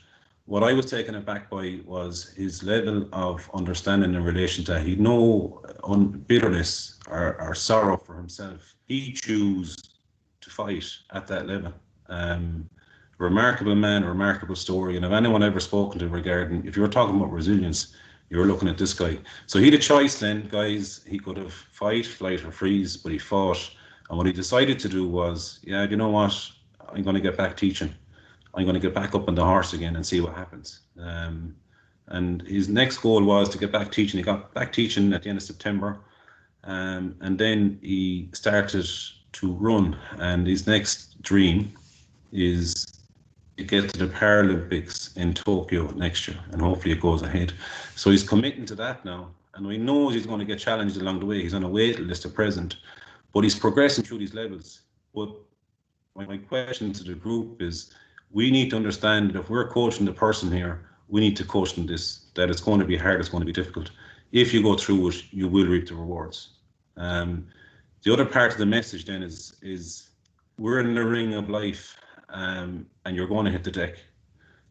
what I was taken aback by was his level of understanding in relation to he'd no bitterness or sorrow for himself. He chose to fight at that level. Remarkable man, a remarkable story. And if anyone ever spoken to regarding, if you're talking about resilience, you're looking at this guy. So he had a choice then, guys. He could have fight, flight, or freeze, but he fought. And what he decided to do was, yeah, you know what? I'm going to get back teaching. I'm going to get back up on the horse again and see what happens. And his next goal was to get back teaching. He got back teaching at the end of September. And then he started to run. And his next dream is to get to the Paralympics in Tokyo next year, and hopefully it goes ahead. So he's committing to that now, and he knows he's going to get challenged along the way. He's on a wait list at present, but he's progressing through these levels. But my question to the group is, we need to understand that if we're coaching the person here, we need to coach them this, that it's going to be hard, it's going to be difficult. If you go through it, you will reap the rewards. The other part of the message then is we're in the ring of life. And you're going to hit the deck.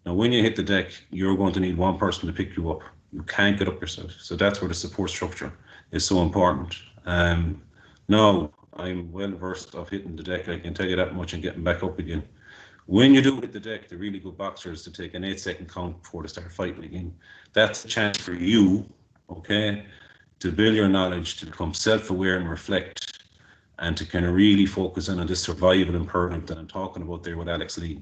Now, when you hit the deck, you're going to need one person to pick you up. You can't get up yourself. So that's where the support structure is so important. Now, I'm well versed of hitting the deck, I can tell you that much, and getting back up again. When you do hit the deck, the really good boxers to take an 8-second count before they start fighting again. That's a chance for you, okay, to build your knowledge, to become self-aware and reflect, and to kind of really focus on this survival imperative that I'm talking about there with Alex Lee.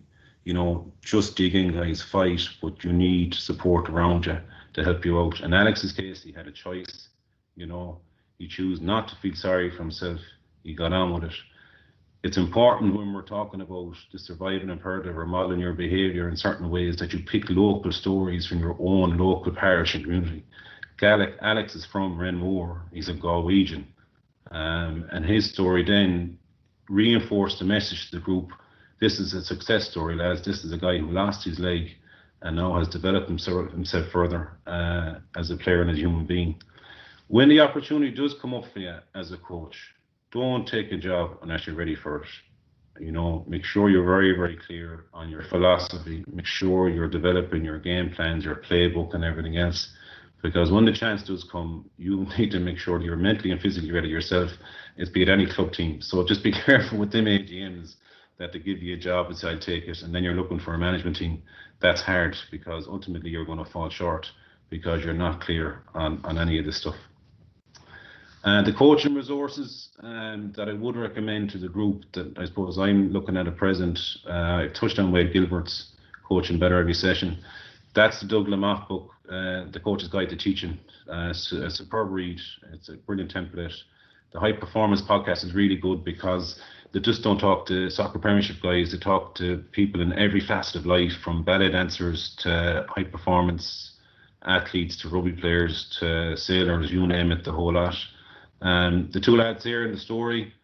Just dig in, guys, fight, but you need support around you to help you out. In Alex's case, he had a choice. He chose not to feel sorry for himself. He got on with it. It's important when we're talking about the survival imperative or modeling your behaviour in certain ways that you pick local stories from your own local parish and community. Alex is from Renmore. He's a Galwegian. And his story then reinforced the message to the group. This is a success story, lads. This is a guy who lost his leg and now has developed himself further as a player and as a human being. When the opportunity does come up for you as a coach, don't take a job unless you're ready for it. Make sure you're very, very clear on your philosophy. Make sure you're developing your game plans, your playbook, and everything else. Because when the chance does come, you need to make sure that you're mentally and physically ready yourself. It's be at any club team. So just be careful with them AGMs that they give you a job and say, I'll take it, and then you're looking for a management team. That's hard, because ultimately you're going to fall short because you're not clear on any of this stuff. The coaching resources that I would recommend to the group that I suppose I'm looking at present, I touched on Wade Gilbert's Coaching Better Every Session. That's the Doug Lamott book, The Coach's Guide to Teaching. It's a superb read. It's a brilliant template. The High Performance podcast is really good because they just don't talk to soccer premiership guys. They talk to people in every facet of life, from ballet dancers to high performance athletes to rugby players to sailors, you name it, the whole lot. The two lads here in the story,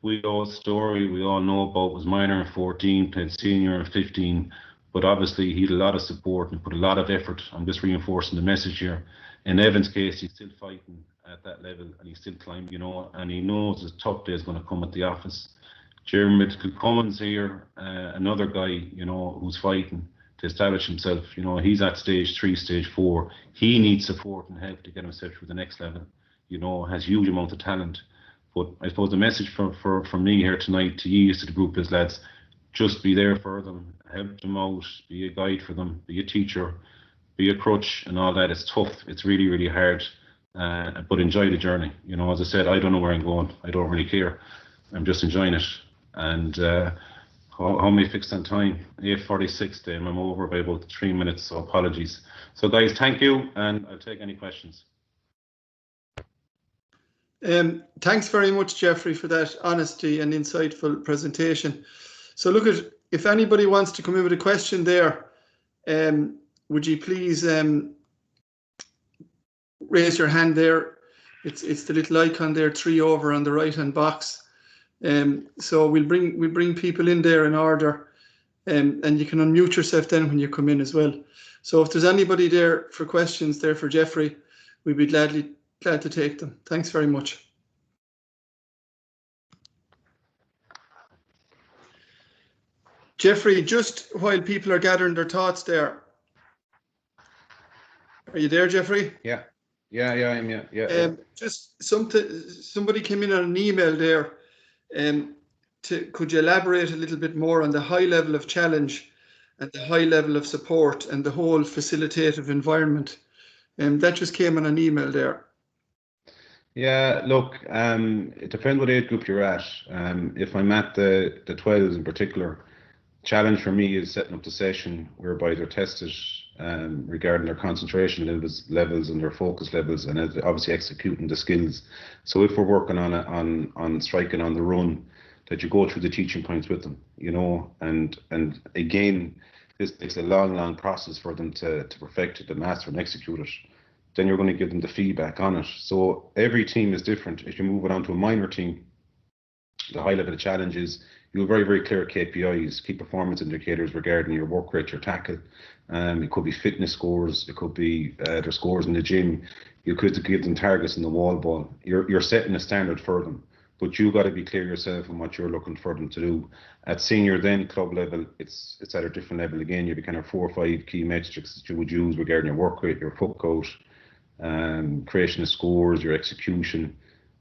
Guido's story we all know about, was minor in 14, played senior in 15, but obviously he had a lot of support and put a lot of effort. I'm just reinforcing the message here. In Evan's case, he's still fighting at that level and he's still climbing, you know, and he knows his tough day is going to come at the office. Jeremy Coleman's here, another guy, you know, who's fighting to establish himself. You know, he's at stage 3, stage 4. He needs support and help to get himself through the next level. You know, has huge amount of talent. But I suppose the message from me here tonight to you, to the group, is, lads, just be there for them, help them out, be a guide for them, be a teacher, be a crutch and all that. It's tough. It's really, really hard. But enjoy the journey. You know, as I said, I don't know where I'm going. I don't really care. I'm just enjoying it. And how may fixed on time? 8:46 then. I'm over by about 3 minutes, so apologies. So guys, thank you, and I'll take any questions. Thanks very much, Jeffrey, for that honesty and insightful presentation. So look, if anybody wants to come in with a question there, would you please raise your hand there? It's the little icon there, 3 over on the right hand box. So we'll bring people in there in order, and you can unmute yourself then when you come in as well. So if there's anybody there for questions there for Jeffrey, we'd be glad to take them. Thanks very much. Jeffrey, just while people are gathering their thoughts there, are you there, Jeffrey? Yeah, I'm yeah. Just somebody came in on an email there. Could you elaborate a little bit more on the high level of challenge and the high level of support and the whole facilitative environment? That just came on an email there. Yeah, look, it depends what age group you're at. If I'm at the 12s in particular, challenge for me is setting up the session whereby they're tested regarding their concentration levels and their focus levels, and obviously executing the skills. So if we're working on striking on the run, that you go through the teaching points with them, you know, and again, this takes a long process for them to perfect it, to master and execute it. Then you're going to give them the feedback on it. So every team is different. If you move it on to a minor team, the high level of challenges, you have very, very clear KPIs, key performance indicators regarding your work rate, your tackle. It could be fitness scores, it could be their scores in the gym. You could give them targets in the wall ball. You're setting a standard for them, but you got to be clear yourself on what you're looking for them to do. At senior then club level, it's at a different level again. You have kind of 4 or 5 key metrics that you would use regarding your work rate, your foot count, creation of scores, your execution,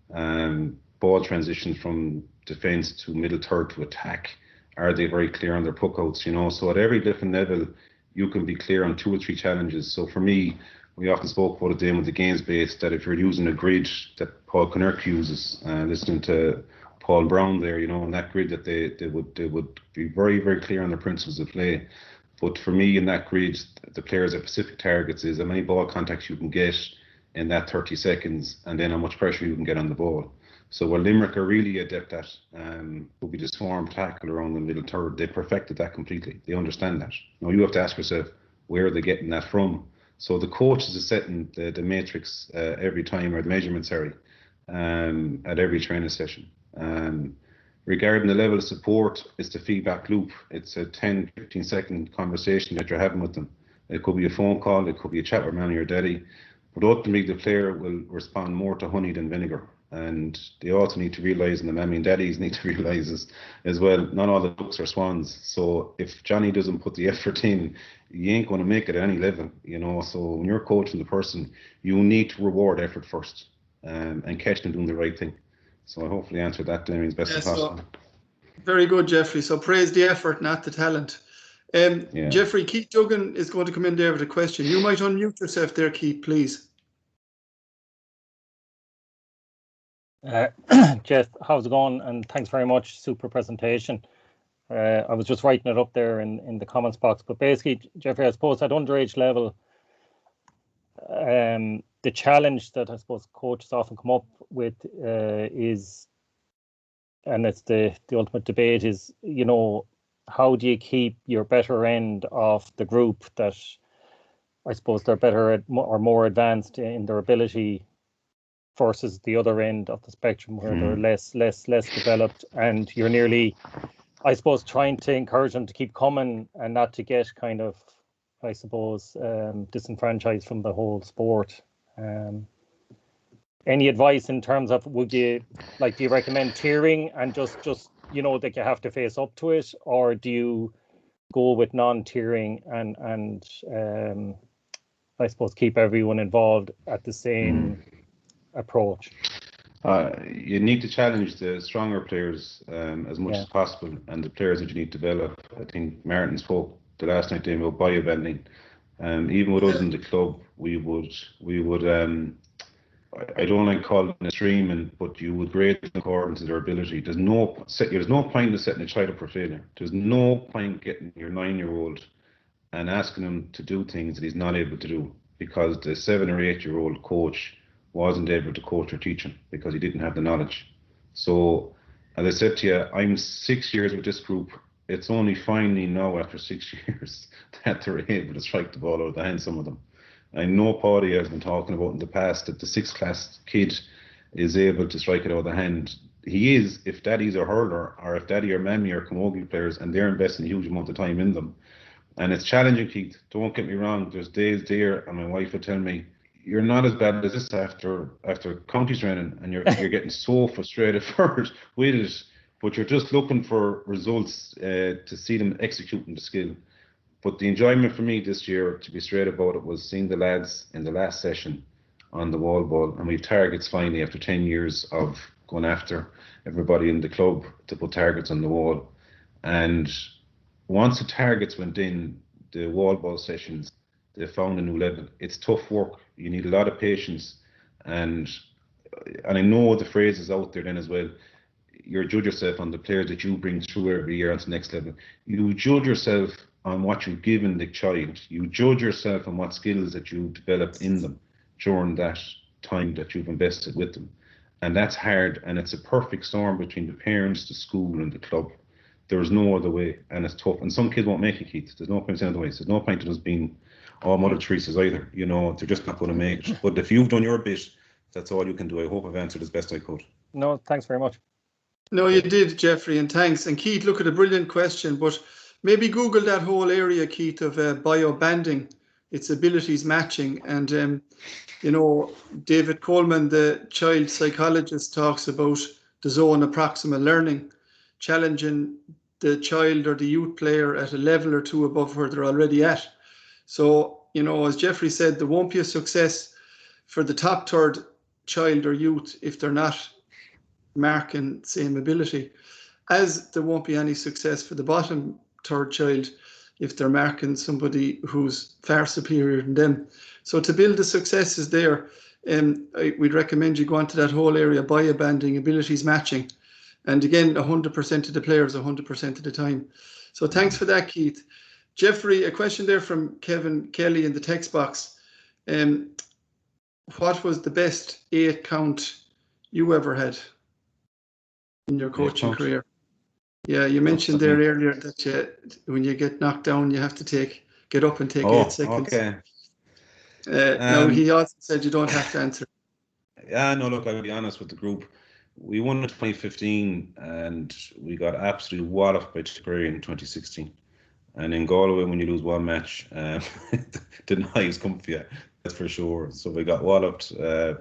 ball transitions from defence to middle third to attack. Are they very clear on their puck outs, you know? So at every different level, you can be clear on 2 or 3 challenges. So for me, we often spoke about it then with the games base, that if you're using a grid that Paul Connerk uses, listening to Paul Brown there, you know, on that grid, that they would be very, very clear on their principles of play. But for me, in that grid, the players have specific targets, is how many ball contacts you can get in that 30 seconds, and then how much pressure you can get on the ball. So what Limerick are really adept at will be the swarm tackle around the middle third. They perfected that completely. They understand that. Now you have to ask yourself, where are they getting that from? So the coaches are setting the matrix every time, or the measurement, sorry, at every training session. Regarding the level of support, it's the feedback loop. It's a 10-15 second conversation that you're having with them. It could be a phone call, it could be a chat with Manny or Daddy, but ultimately the player will respond more to honey than vinegar. And they also need to realise, and the Mammy and Daddies need to realise as well, not all the ducks are swans. So if Johnny doesn't put the effort in, you ain't going to make it at any level, you know. So when you're coaching the person, you need to reward effort first, and catch them doing the right thing. So I hopefully answered that, Damien, as best as possible. So, very good, Jeffrey. So praise the effort, not the talent. Yeah. Jeffrey, Keith Duggan is going to come in there with a question. You might unmute yourself there, Keith, please. Jeff, how's it going? And thanks very much. Super presentation. I was just writing it up there in the comments box. But basically, Jeffrey, I suppose at underage level, the challenge that I suppose coaches often come up with is, and it's the ultimate debate, is, you know, how do you keep your better end of the group that I suppose they're better at or more advanced in their ability versus the other end of the spectrum where they're less developed, and you're nearly, I suppose, trying to encourage them to keep coming and not to get kind of, I suppose, disenfranchised from the whole sport. Any advice in terms of, would you, like, do you recommend tiering and just that you have to face up to it, or do you go with non-tiering and I suppose keep everyone involved at the same approach? You need to challenge the stronger players as much as possible, and the players that you need to develop. I think Martin spoke the last night about biobending. Even with us in the club, we would I don't like calling it streaming, but you would grade them according to their ability. There's no point in setting a child up for failure. There's no point getting your 9-year-old and asking him to do things that he's not able to do, because the 7 or 8-year-old coach wasn't able to coach or teach him because he didn't have the knowledge. So, as I said to you, I'm 6 years with this group. It's only finally now, after 6 years, that they're able to strike the ball out of the hand, some of them. I know Paddy has been talking about in the past that the 6th class kid is able to strike it out of the hand. He is, if daddy's a hurler, or if daddy or mammy are camogie players, and they're investing a huge amount of time in them. And it's challenging, Keith. Don't get me wrong. There's days there, and my wife would tell me, you're not as bad as this after county training, and you're getting so frustrated with it, but you're just looking for results to see them executing the skill. But the enjoyment for me this year, to be straight about it, was seeing the lads in the last session on the wall ball, and we've targets finally after 10 years of going after everybody in the club to put targets on the wall. And once the targets went in, the wall ball sessions, they found a new level. It's tough work. You need a lot of patience, and I know the phrase is out there then as well. You judge yourself on the players that you bring through every year onto the next level. You judge yourself on what you've given the child. You judge yourself on what skills that you've developed in them during that time that you've invested with them. And that's hard, and it's a perfect storm between the parents, the school, and the club. There's no other way, and it's tough. And some kids won't make it, Keith. There's no point saying otherwise. There's no point in us being all Mother Teresa's either. You know, they're just not going to make it. But if you've done your bit, that's all you can do. I hope I've answered as best I could. No, thanks very much. No, you did, Jeffrey, and thanks. And Keith, look at a brilliant question, but maybe Google that whole area, Keith, of bio-banding, its abilities matching. And, David Coleman, the child psychologist, talks about the zone of proximal learning, challenging the child or the youth player at a level or two above where they're already at. So, as Jeffrey said, there won't be a success for the top third child or youth if they're not marking same ability, as there won't be any success for the bottom third child if they're marking somebody who's far superior than them. So to build the successes there, we'd recommend you go onto that whole area, bio-banding, abilities matching, and again 100% of the players 100% of the time. So thanks for that, Keith. Jeffrey, a question there from Kevin Kelly in the text box. What was the best 8 count you ever had in your coaching career? Yeah, you mentioned there earlier that when you get knocked down, you have to get up and take 8 seconds. Okay. Now, he also said you don't have to answer. Yeah, no, look, I'll be honest with the group. We won in 2015 and we got absolutely walloped by Tipperary in 2016. And in Galway, when you lose one match, the knives come for you, that's for sure. So we got walloped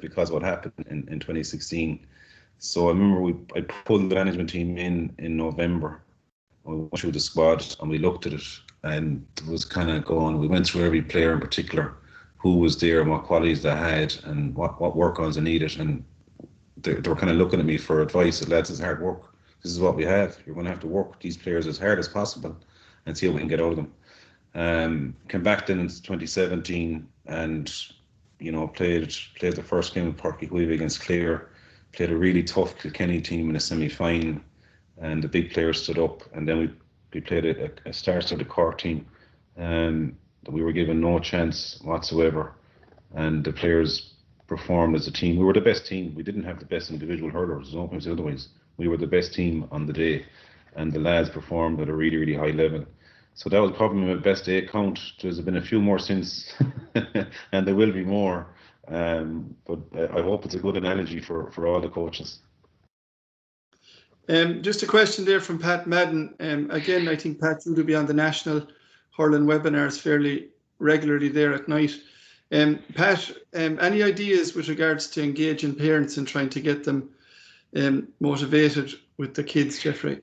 because of what happened in 2016. So I remember I pulled the management team in November. We went through the squad and we looked at it, and it was kind of going, we went through every player in particular, who was there and what qualities they had and what work-ons they needed. And they were kind of looking at me for advice. Lads, it's hard work. This is what we have. You're going to have to work with these players as hard as possible and see what we can get out of them. Came back then in 2017 and, played the first game of Parky Huive against Clare. Played a really tough Kilkenny team in a semi-final, and the big players stood up. And then we played a star-studded Cork team that we were given no chance whatsoever. And the players performed as a team. We were the best team. We didn't have the best individual hurlers. There's no point to say otherwise. We were the best team on the day, and the lads performed at a really, really high level. So that was probably my best 8 count. There's been a few more since, and there will be more. But I hope it's a good analogy for all the coaches. Just a question there from Pat Madden. Again, I think Pat, you to be on the national hurling webinars fairly regularly there at night. Pat, any ideas with regards to engaging parents and trying to get them motivated with the kids, Jeffrey?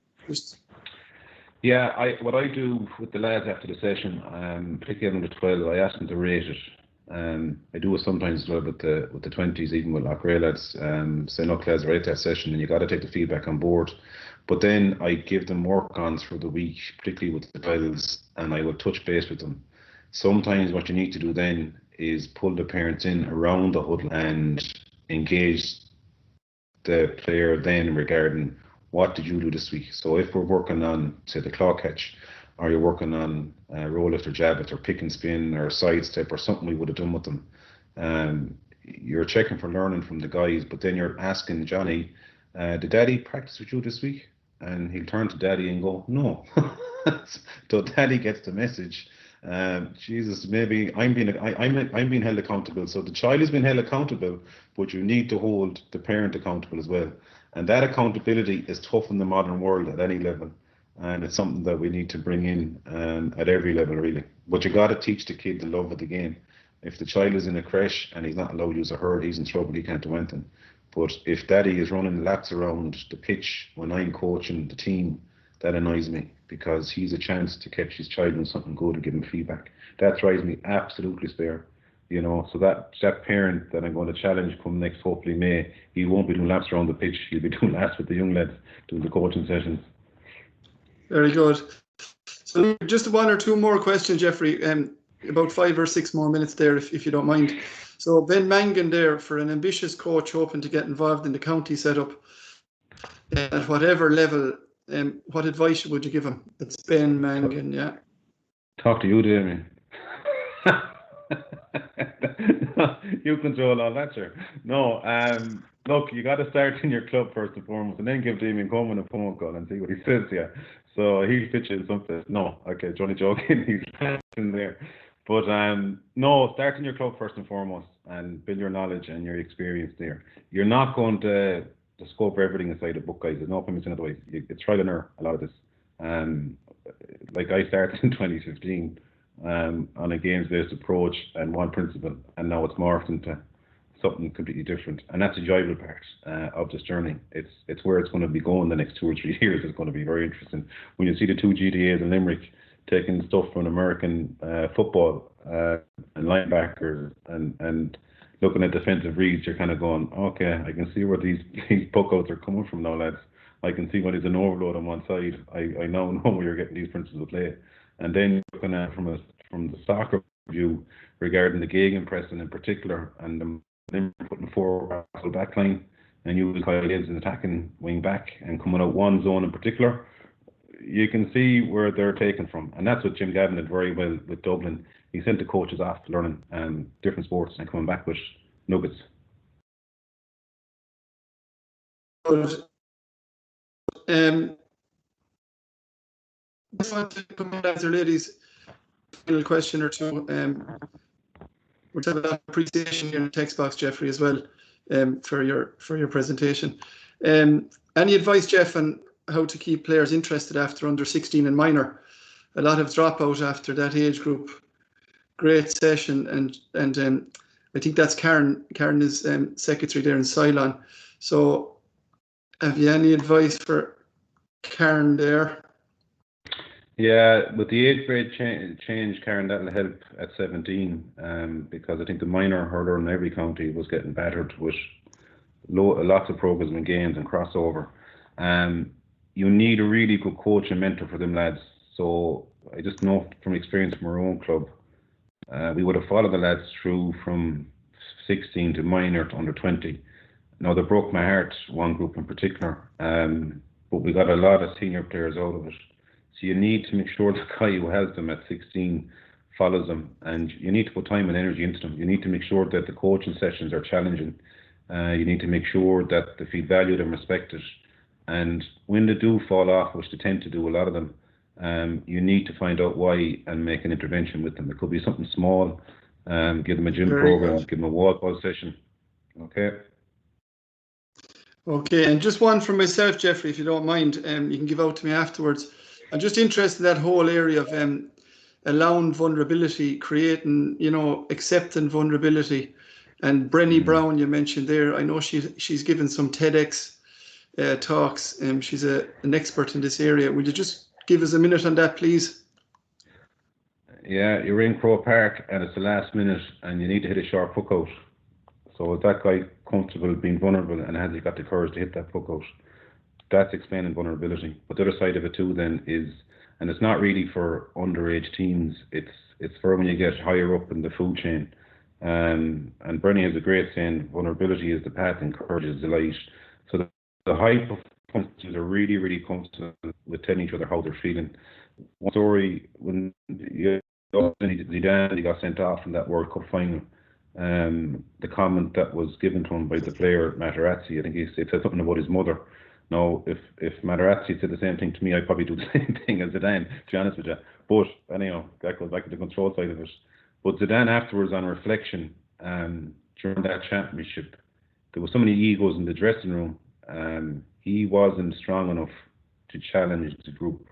Yeah, what I do with the lads after the session, particularly under 12, I ask them to rate it. I do it sometimes as well with the 20s, even with Loughrea lads. Say, look, lads, rate that session, and you got to take the feedback on board. But then I give them work-ons for the week, particularly with the titles, and I will touch base with them. Sometimes what you need to do then is pull the parents in around the huddle and engage the player then regarding what did you do this week. So if we're working on, say, the claw catch, or you're working on roll lift or jab it or pick and spin or sidestep or something we would have done with them, you're checking for learning from the guys, but then you're asking Johnny, did Daddy practice with you this week? And he'll turn to Daddy and go, no. So Daddy gets the message. Jesus, maybe I'm being held accountable. So the child is being held accountable, but you need to hold the parent accountable as well. And that accountability is tough in the modern world at any level. And it's something that we need to bring in at every level, really. But you got to teach the kid the love of the game. If the child is in a creche and he's not allowed to use a hurl, he's in trouble, he can't do anything. But if Daddy is running laps around the pitch when I'm coaching the team, that annoys me, because he's a chance to catch his child doing something good and give him feedback. That drives me absolutely spare. You know, so that parent that I'm going to challenge come next, hopefully May, he won't be doing laps around the pitch, he'll be doing laps with the young lads, doing the coaching sessions. Very good. So just one or two more questions, Jeffrey, about 5 or 6 more minutes there, if you don't mind. So Ben Mangan there, for an ambitious coach hoping to get involved in the county setup at whatever level, what advice would you give him? It's Ben Mangan, yeah. Talk to you, Damien. You control all that, sir. No, look, you got to start in your club first and foremost, and then give Damien Coleman a phone call and see what he says. Yeah, so he'll pitch in something. No, okay, Johnny joking. He's in there, but no, start in your club first and foremost, and build your knowledge and your experience there. You're not going to scope everything inside a book, guys. There's no point in it. Way. It's trial and error. A lot of this. Like I started in 2015. On a games-based approach and one principle, and now it's morphed into something completely different, and that's the enjoyable part of this journey. It's where it's going to be going the next 2 or 3 years. It's going to be very interesting when you see the 2 GDAs in Limerick taking stuff from American football and linebackers and looking at defensive reads. You're kind of going, okay, I can see where these puck outs are coming from now, lads. I can see when there's an overload on one side. I now know where you're getting these principles of play. And then looking at from the soccer view regarding the gegenpressing in particular, and them putting forward the back line, and you Kyle is an attacking wing back and coming out one zone in particular, you can see where they're taken from. And that's what Jim Gavin did very well with Dublin. He sent the coaches off learning different sports and coming back with nuggets. I just want to come in, answer ladies, final question or two. We're talking about appreciation in the text box, Jeffrey, as well, for your presentation. Any advice, Jeff, on how to keep players interested after under 16 and minor? A lot of dropout after that age group. Great session, and I think that's Karen. Karen is secretary there in Ceylon. So, have you any advice for Karen there? Yeah, with the age grade change, Karen, that'll help at 17, because I think the minor hurler in every county was getting battered with lots of programs and games and crossover. You need a really good coach and mentor for them lads. So I just know from experience from our own club, we would have followed the lads through from 16 to minor to under 20. Now, they broke my heart, one group in particular, but we got a lot of senior players out of it. So you need to make sure the guy who has them at 16 follows them, and you need to put time and energy into them. You need to make sure that the coaching sessions are challenging. You need to make sure that they feel valued and respected. And when they do fall off, which they tend to do, a lot of them, you need to find out why and make an intervention with them. It could be something small, Give them a gym Very program, good. give them a wall ball session. Okay. Okay, and just one from myself, Jeffrey, if you don't mind, you can give out to me afterwards. I'm just interested in that whole area of allowing vulnerability, creating, accepting vulnerability. And Brenny Brown, you mentioned there, I know she's given some TEDx talks. She's an expert in this area. Will you just give us a minute on that, please? Yeah, you're in Crow Park and it's the last minute and you need to hit a sharp puck out. So is that guy comfortable being vulnerable and has he got the courage to hit that puck out? That's explaining vulnerability. But the other side of it too then is, and it's not really for underage teams, it's for when you get higher up in the food chain. And Bernie has a great saying, vulnerability is the path and courage is the light. So the high performers are really, really comfortable with telling each other how they're feeling. One story, when Zidane, he got sent off in that World Cup final, the comment that was given to him by the player Materazzi, I think he said something about his mother. Now, if Materazzi said the same thing to me, I'd probably do the same thing as Zidane, to be honest with you. But anyhow, that goes back to the control side of it. But Zidane afterwards, on reflection, during that championship, there were so many egos in the dressing room. He wasn't strong enough to challenge the group.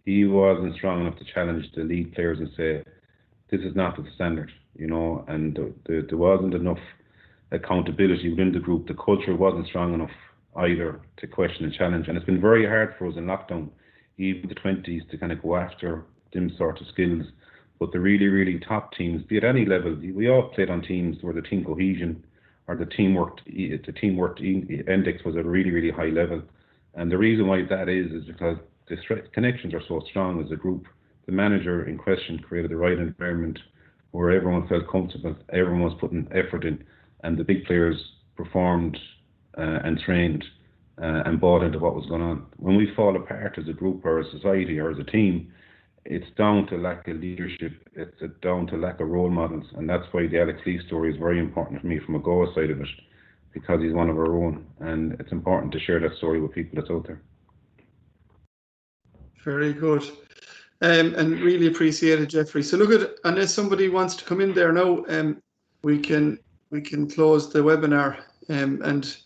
He wasn't strong enough to challenge the lead players and say, this is not the standard, and there wasn't enough accountability within the group. The culture wasn't strong enough either to question and challenge. And it's been very hard for us in lockdown, even the 20s, to kind of go after them sort of skills. But the really, really top teams, be at any level, we all played on teams where the team cohesion or the teamwork index was at a really, really high level. And the reason why that is because the connections are so strong as a group. The manager in question created the right environment where everyone felt comfortable, everyone was putting effort in, and the big players performed and trained and bought into what was going on. When we fall apart as a group or a society or as a team, it's down to lack of leadership, it's down to lack of role models, and that's why the Alex Lee story is very important for me from a GAA side of it, because he's one of our own, and it's important to share that story with people that's out there. Very good. And really appreciate it, Jeffrey. So look at, unless somebody wants to come in there now, we can close the webinar, and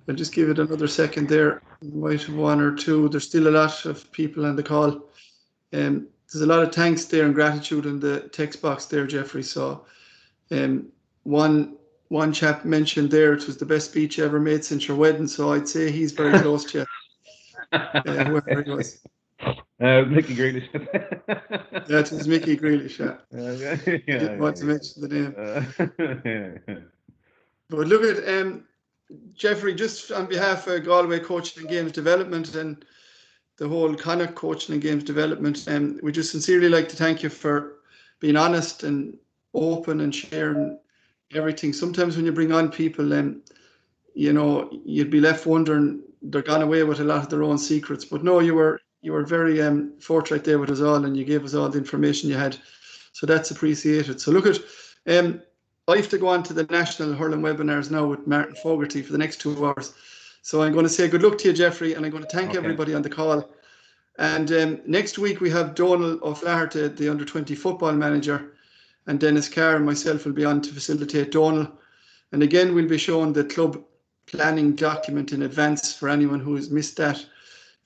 I'll just give it another second there. We might have one or two. There's still a lot of people on the call. There's a lot of thanks there and gratitude in the text box there, Jeffrey. So one chap mentioned there it was the best speech ever made since your wedding. So I'd say he's very close to you, whoever he was. Mickey Grealish. That was Mickey Grealish. I didn't want to mention the name. But look at Jeffrey, just on behalf of Galway Coaching and Games Development and the whole Connacht Coaching and Games Development, we just sincerely like to thank you for being honest and open and sharing everything. Sometimes when you bring on people, you'd be left wondering they're gone away with a lot of their own secrets. But no, you were very forthright there with us all, and you gave us all the information you had. So that's appreciated. So look at, I have to go on to the National Hurling webinars now with Martin Fogarty for the next 2 hours. So I'm going to say good luck to you, Jeffrey, and I'm going to thank everybody on the call. And next week we have Donal O'Flaherty, the under-20 football manager, and Dennis Carr and myself will be on to facilitate Donal. And again, we'll be showing the club planning document in advance for anyone who has missed that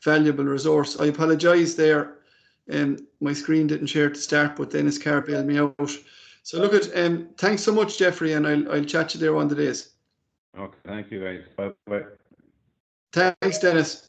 valuable resource. I apologise there. My screen didn't share at the start, but Dennis Carr bailed me out. So look at, thanks so much, Jeffrey, and I'll chat to you there one of the days. Okay, thank you guys. Bye. Thanks, Dennis.